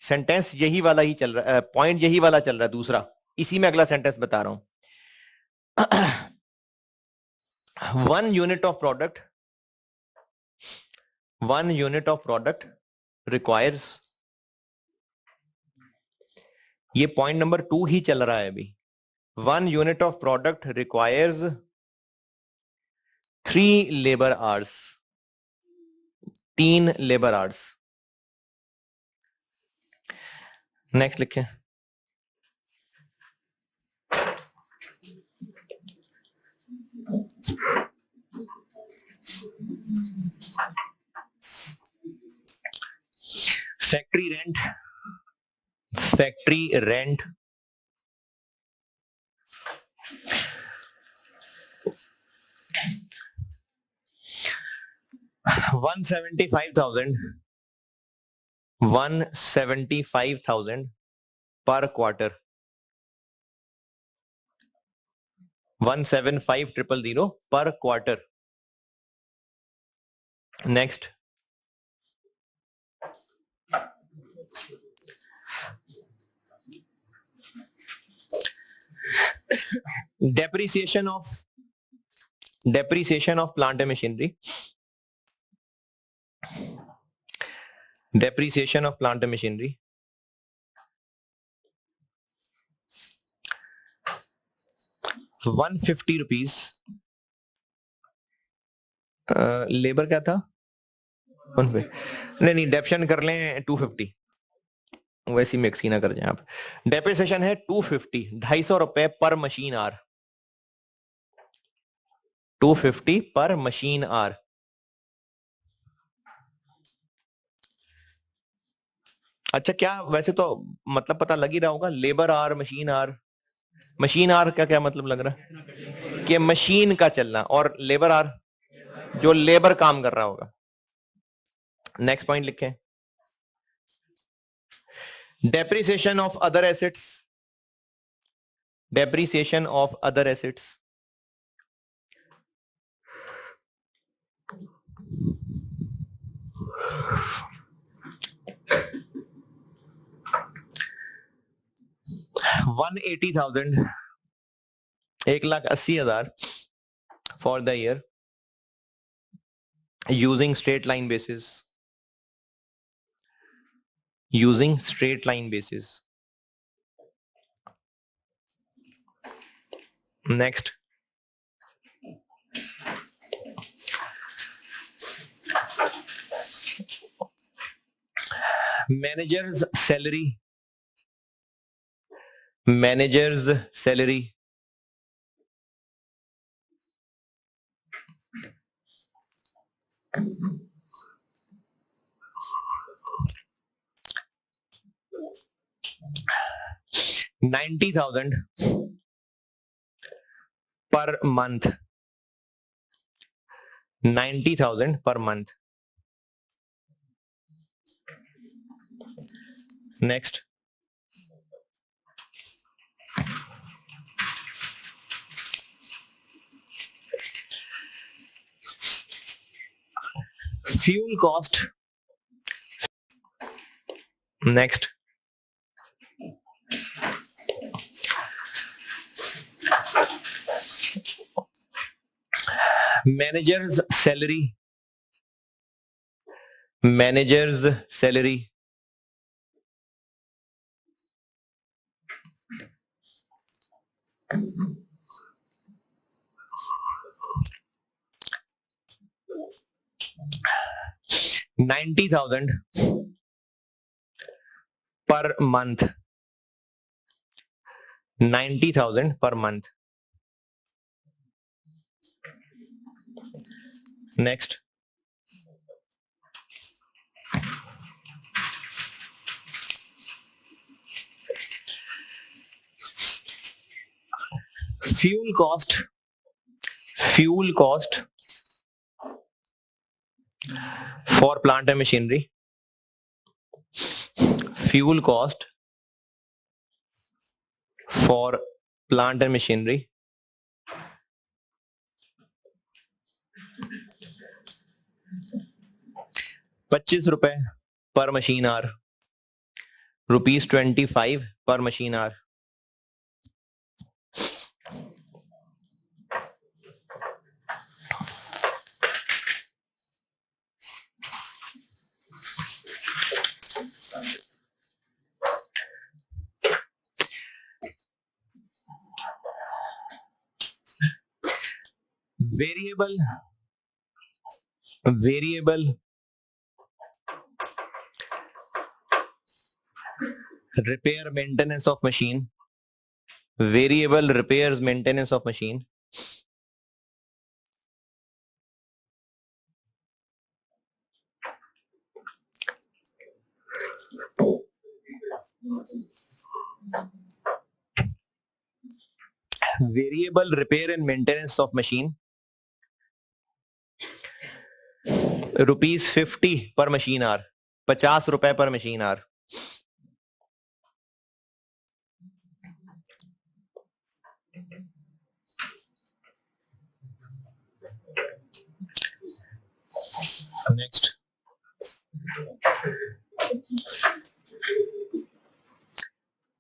Speaker 1: सेंटेंस यही वाला ही चल रहा है, पॉइंट यही वाला चल रहा है दूसरा, इसी में अगला सेंटेंस बता रहा हूं। 1 unit of product requires, ये पॉइंट नंबर 2 ही चल रहा है अभी. 1 unit of product requires 3 labor hours. 3 labor hours. Next लिखें. Factory rent 175,000 per quarter. 175,000 per quarter. Next. Depreciation of plant and machinery. Depreciation of plant and machinery. ₹150. Labour क्या था? 150. नहीं डेप्शन कर लें 250. वैसी मिक्स ही ना कर जाए आप. डेप्रिसिएशन है 250, ₹250 पर मशीन आर. 250 पर मशीन आर. अच्छा, क्या वैसे तो मतलब पता लग ही रहा होगा. Labour hour, machine hour. Machine hour का क्या मतलब लग रहा है? कि मशीन का चलना. और लेबर आर जो लेबर काम कर रहा होगा. नेक्स्ट पॉइंट लिखें. Depreciation of other assets. Depreciation of other assets. $180,000. 1,80,000 for the year using straight line basis. Using straight line basis. Next. Manager's salary. Manager's salary. $90,000 per month. 90,000 per month. Next. Fuel cost. Next. Manager's salary. Manager's salary. $90,000 per month. 90,000 per month. Next. Fuel cost. Fuel cost for plant and machinery. Fuel cost for plant and machinery. ₹25 per machine hour. ₹25 per machine hour. Variable repair maintenance of machine, variable repairs maintenance of machine, variable repair and maintenance of machine, ₹50 per machine hour, 50 रुपए पर machine hour. Next,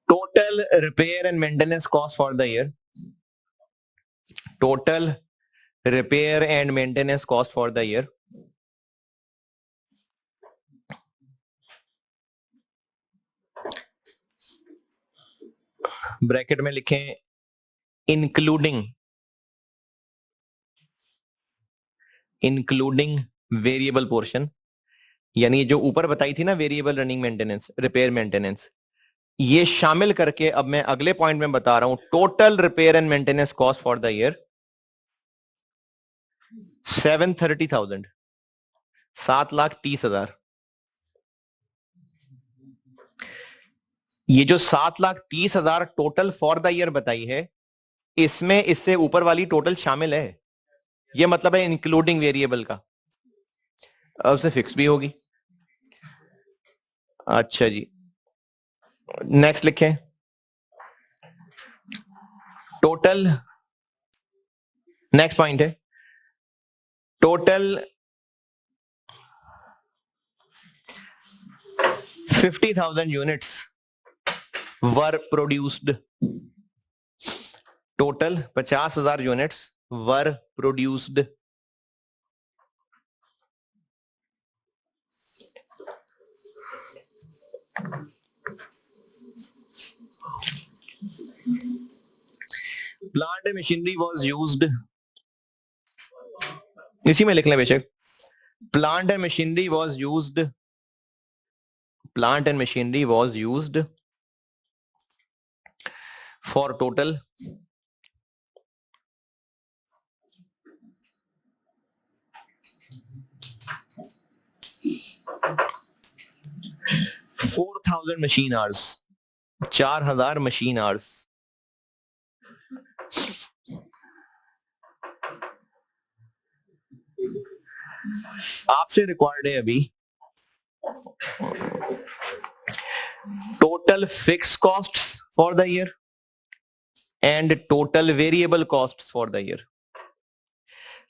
Speaker 1: total repair and maintenance cost for the year. Total repair and maintenance cost for the year. Bracket में लिखें including variable portion, यानी जो ऊपर बताई थी ना variable running maintenance, repair maintenance, ये शामिल करके अब मैं अगले पॉइंट में बता रहा हूं. Total repair and maintenance cost for the year 730,000, 7,30,000. ये जो 7,30,000 टोटल फॉर द ईयर बताई है, इसमें इससे ऊपर वाली टोटल शामिल है. ये मतलब है इंक्लूडिंग वेरिएबल का. अब से फिक्स भी होगी. अच्छा जी, नेक्स्ट लिखें टोटल. नेक्स्ट पॉइंट है total 50,000 units were produced. Total 50,000 units were produced. Plant and machinery was used, इसी में लिख लें बेशक. Plant and machinery was used, plant and machinery was used for total 4,000 machine hours, 4,000 machine hours. आपसे required है अभी total fix costs for the year and total variable costs for the year.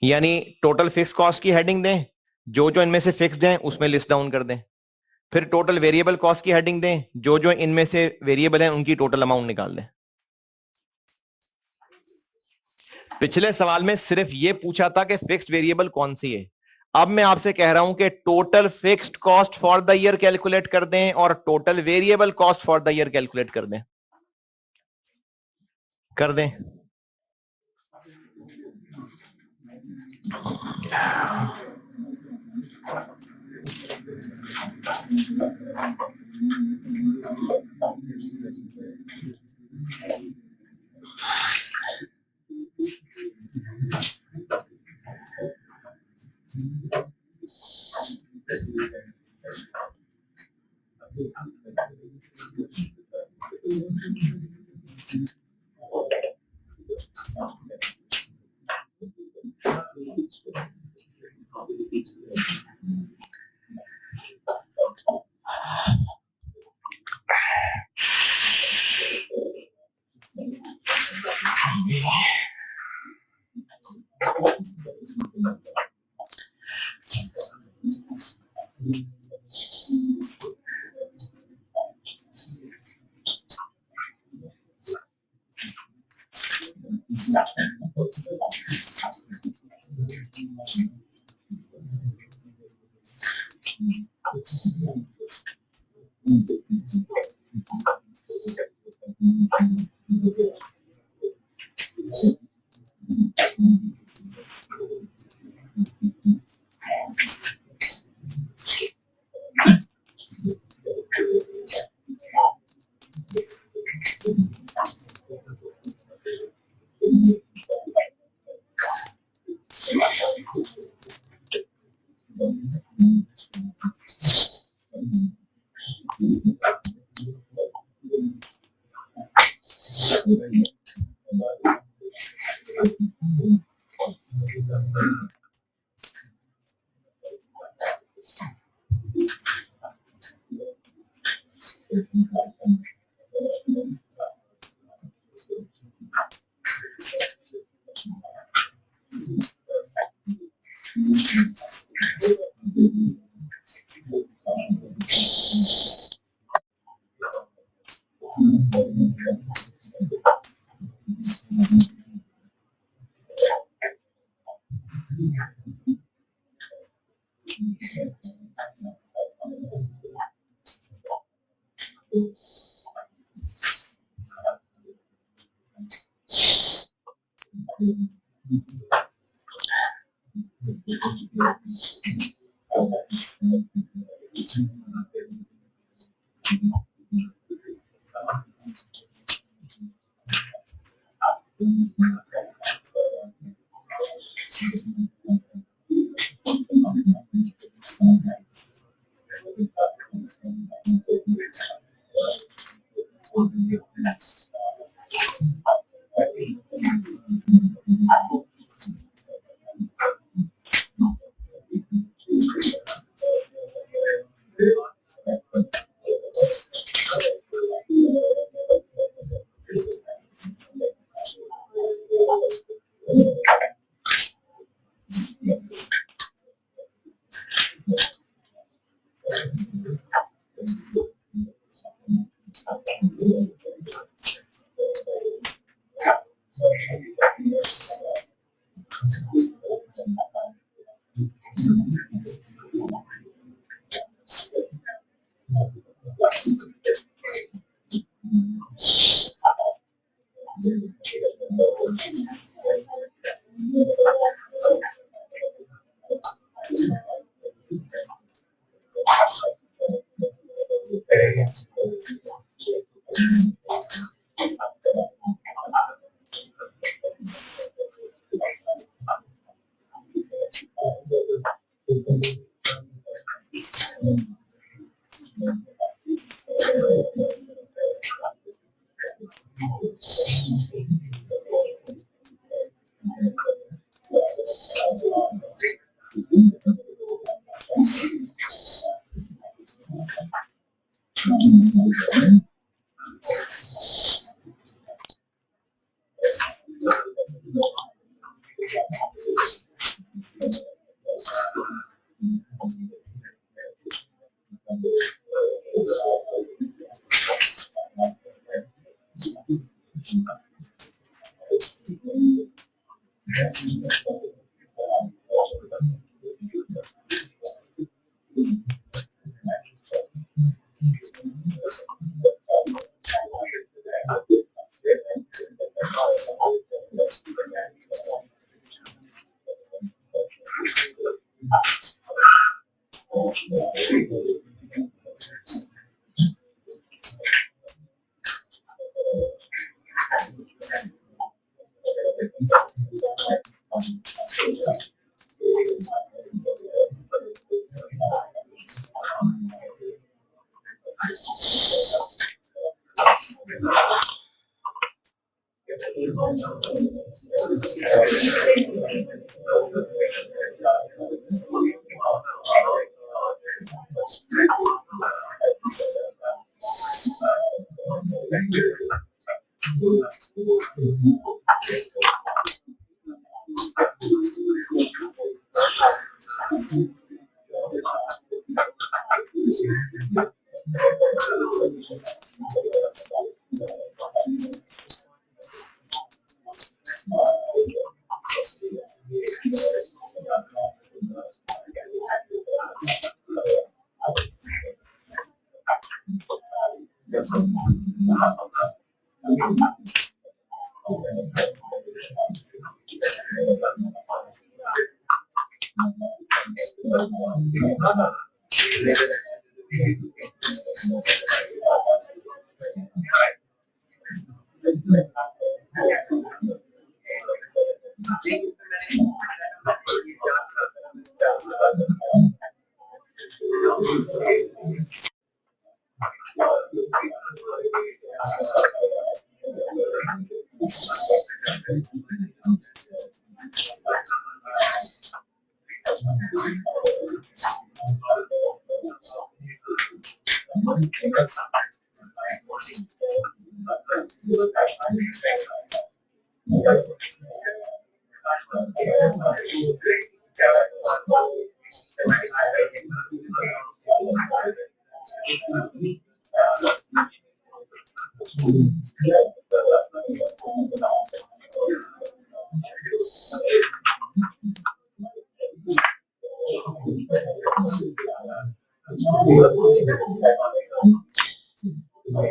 Speaker 1: यानी total fix cost की heading दें, जो जो इनमें से फिक्स्ड हैं उसमें लिस्ट डाउन कर दें. फिर टोटल वेरिएबल कॉस्ट की हेडिंग दें, जो जो इनमें से वेरिएबल हैं उनकी टोटल अमाउंट निकाल दें. पिछले सवाल में सिर्फ ये पूछा था कि फिक्स्ड वेरिएबल कौन सी है. अब मैं आपसे कह रहा हूं कि total fixed cost for the year calculate कर दें और total variable cost for the year calculate कर दें. कर दें.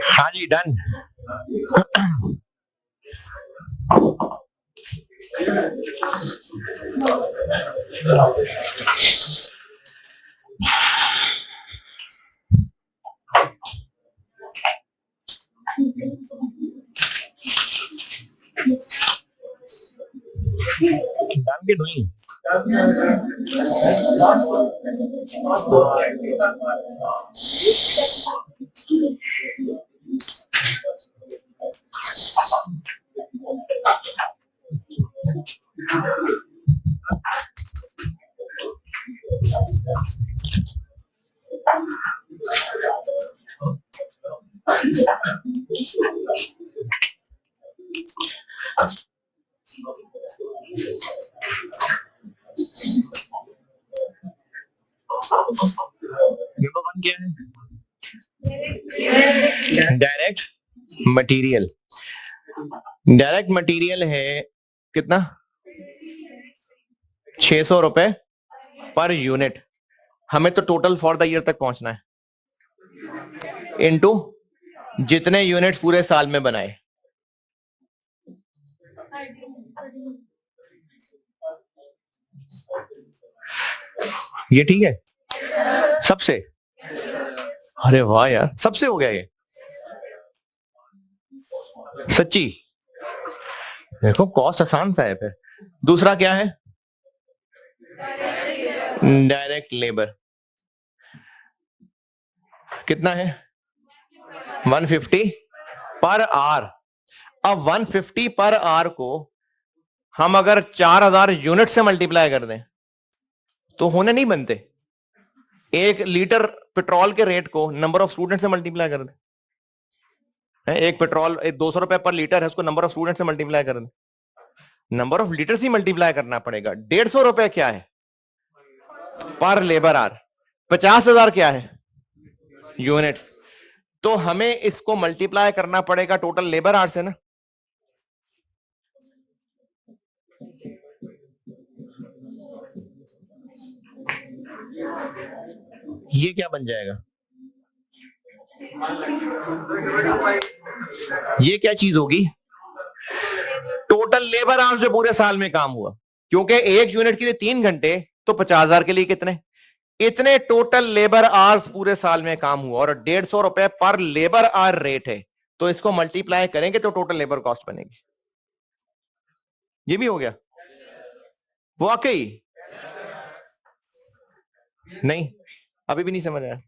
Speaker 1: हाँ जी, डन। डन की डूइंग। नंबर वन क्या है? Direct material. डायरेक्ट मटेरियल है कितना? 600 रुपए पर यूनिट। हमें तो टोटल फॉर द ईयर तक पहुंचना है, इनटू जितने यूनिट्स पूरे साल में बनाए। ये ठीक है सबसे? अरे वाह यार, सबसे हो गया ये सच्ची। देखो कॉस्ट आसान सा है। फिर दूसरा क्या है? Direct labour. कितना है? 150 पर आवर। अब 150 पर आवर को हम अगर 4000 यूनिट से मल्टीप्लाई कर दें तो होने नहीं बनते। 1 लीटर पेट्रोल के रेट को नंबर ऑफ स्टूडेंट से मल्टीप्लाई कर दें। एक पेट्रोल 200 रुपए पर लीटर है, उसको नंबर ऑफ स्टूडेंट से मल्टीप्लाई कर दें। नंबर ऑफ लीटर से मल्टीप्लाई करना पड़ेगा। 150 रुपए क्या है? पर लेबर आवर। 50,000 क्या है? यूनिट्स। तो हमें इसको मल्टीप्लाई करना पड़ेगा टोटल लेबर आवर से ना। ये क्या बन जाएगा? ये क्या चीज होगी? टोटल लेबर आवर्स जो पूरे साल में काम हुआ, क्योंकि एक यूनिट के लिए 3 घंटे, तो 50,000 के लिए कितने? इतने टोटल लेबर आवर्स पूरे साल में काम हुआ, और 150 रुपए पर लेबर आवर रेट है, तो इसको मल्टीप्लाई करेंगे तो टोटल लेबर कॉस्ट बनेगी। ये भी हो गया? वाकई नहीं, अभी भी नहीं समझ आया।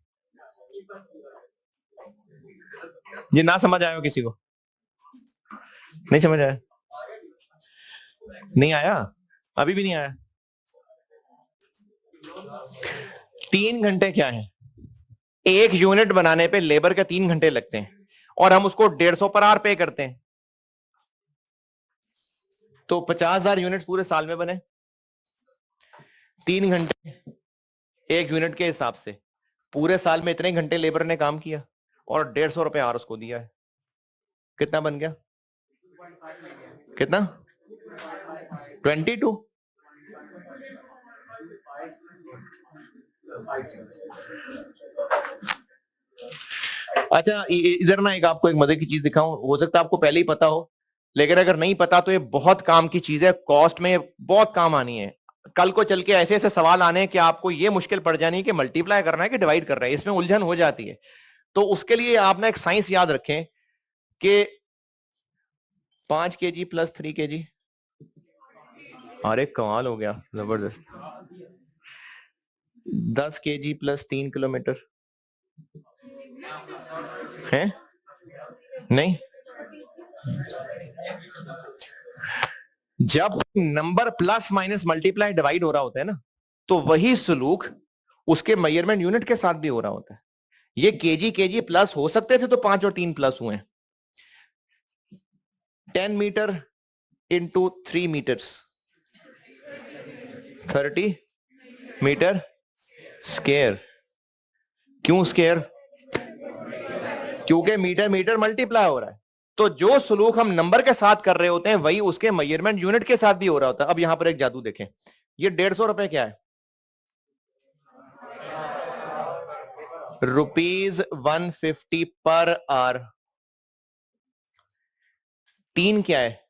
Speaker 1: ये ना समझ आया हो किसी को? नहीं समझ आया? नहीं आया? अभी भी नहीं आया? 3 घंटे क्या है? एक यूनिट बनाने पे लेबर के 3 घंटे लगते हैं, और हम उसको 150 पर आवर पे करते हैं, तो 50,000 यूनिट पूरे साल में बने। 3 घंटे एक यूनिट के हिसाब से, पूरे साल में इतने घंटे लेबर ने काम किया, और 150 रुपए आवर उसको दिया है। कितना बन गया? कितना? 22। अच्छा इधर ना एक आपको एक मजे की चीज दिखाऊं, हो सकता है आपको पहले ही पता हो, लेकिन अगर नहीं पता तो ये बहुत काम की चीज है, कॉस्ट में बहुत काम आनी है। कल को चल के ऐसे ऐसे सवाल आने हैं कि आपको ये मुश्किल पड़ जानी है कि मल्टीप्लाई करना है कि डिवाइड करना है, इसमें उलझन हो जाती है। तो उसके लिए आप ना एक साइंस याद रखें कि 5 kg प्लस 3 kg, अरे कमाल हो गया, जबरदस्त। 10 kg प्लस 3 किलोमीटर है, नहीं। जब number plus minus multiply divide हो रहा होता है ना, तो वही सलूक उसके मेजरमेंट यूनिट के साथ भी हो रहा होता है। ये केजी प्लस हो सकते थे तो 5 और 3 प्लस हुए। 10 metre into 3 metres 30 metre square. क्यों स्क्वायर? क्योंकि मीटर मीटर मल्टीप्लाई हो रहा है। तो जो सलूक हम नंबर के साथ कर रहे होते हैं वही उसके मेजरमेंट यूनिट के साथ भी हो रहा होता है। अब यहां पर एक जादू देखें, ये 150 रुपए क्या है? ₹150 पर आवर। 3 क्या है?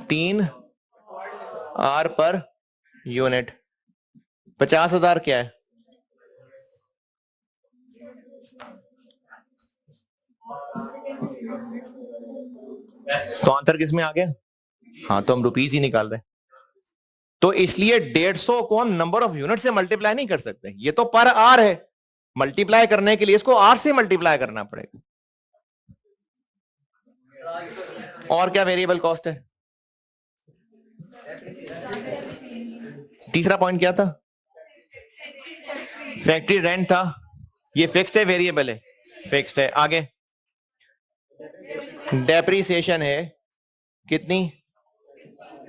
Speaker 1: 3 आर पर यूनिट। 50,000 क्या है? तो आंसर किस में आ गया? हाँ, तो हम रुपीज ही निकाल रहे हैं। तो इसलिए 150 को हम नंबर ऑफ यूनिट से मल्टीप्लाई नहीं कर सकते, ये तो पर आर है। मल्टीप्लाई करने के लिए इसको आर से मल्टीप्लाई करना पड़ेगा। और क्या वेरिएबल कॉस्ट है? तीसरा पॉइंट क्या था? फैक्ट्री रेंट था। ये फिक्स्ड है वेरिएबल है? फिक्स्ड है। आगे डेप्रीसिएशन है कितनी?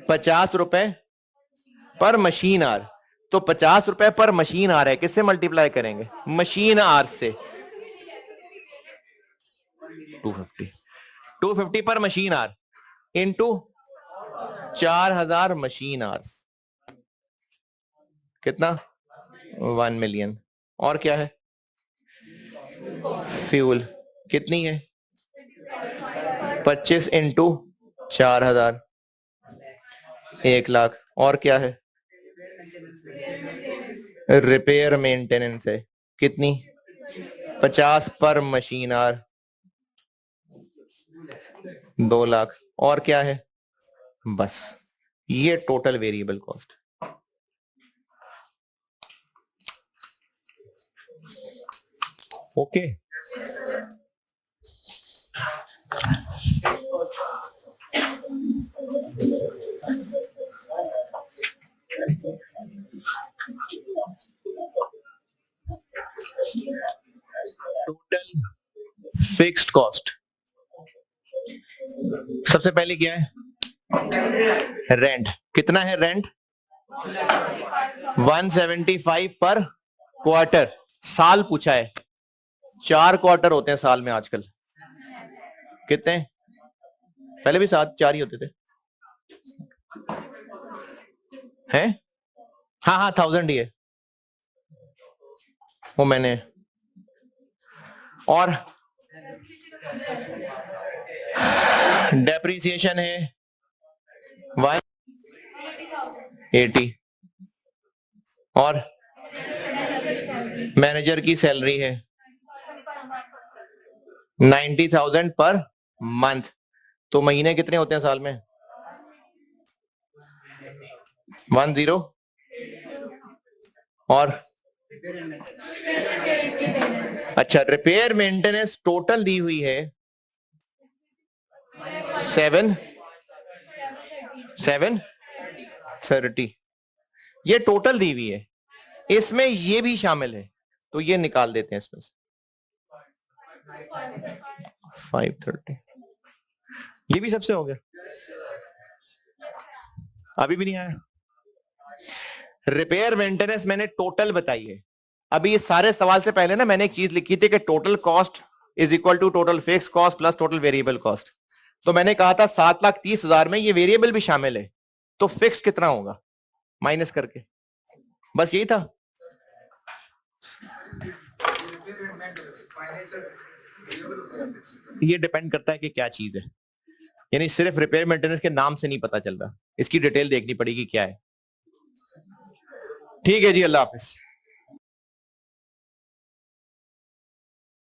Speaker 1: 50 रुपए पर मशीन आर। तो 50 रुपए पर मशीन आर है, किससे मल्टीप्लाई करेंगे? मशीन आर से। 250 पर machine hour into 4000 machine hours, कितना? 1 मिलियन। और क्या है? फ्यूल कितनी है? 25 इंटू 4000, 1 लाख। और क्या है? रिपेयर मेंटेनेंस है कितनी? 50 पर मशीन आर, 2 लाख। और क्या है? बस, ये total variable cost. Okay. Total fixed cost सबसे पहले क्या है? रेंट। कितना है रेंट? 175 पर क्वार्टर। साल पूछा है, 4 क्वार्टर होते हैं साल में आजकल। कितने? पहले भी 4 ही होते थे हैं? हाँ हाँ, 1000 ही है वो मैंने। और डेप्रीसिएशन है 180। और मैनेजर की सैलरी है 90,000 पर मंथ। तो महीने कितने होते हैं साल में? 10। और अच्छा, रिपेयर मेंटेनेंस टोटल दी हुई है 730। ये टोटल दी हुई है, इसमें ये भी शामिल है, तो ये निकाल देते हैं इसमें से 530। ये भी सबसे हो गया? अभी भी नहीं आया? रिपेयर मेंटेनेंस मैंने टोटल बताई है। अभी इस सारे सवाल से पहले ना मैंने एक चीज लिखी थी कि total cost is equal to total fix cost plus total variable cost. तो मैंने कहा था 7,30,000 में ये वेरिएबल भी शामिल है, तो फिक्स कितना होगा माइनस करके? बस यही था। ये डिपेंड करता है कि क्या चीज है, यानी सिर्फ रिपेयर मेंटेनेंस के नाम से नहीं पता चल रहा, इसकी डिटेल देखनी पड़ेगी क्या है। ठीक है जी, अल्लाह हाफिज।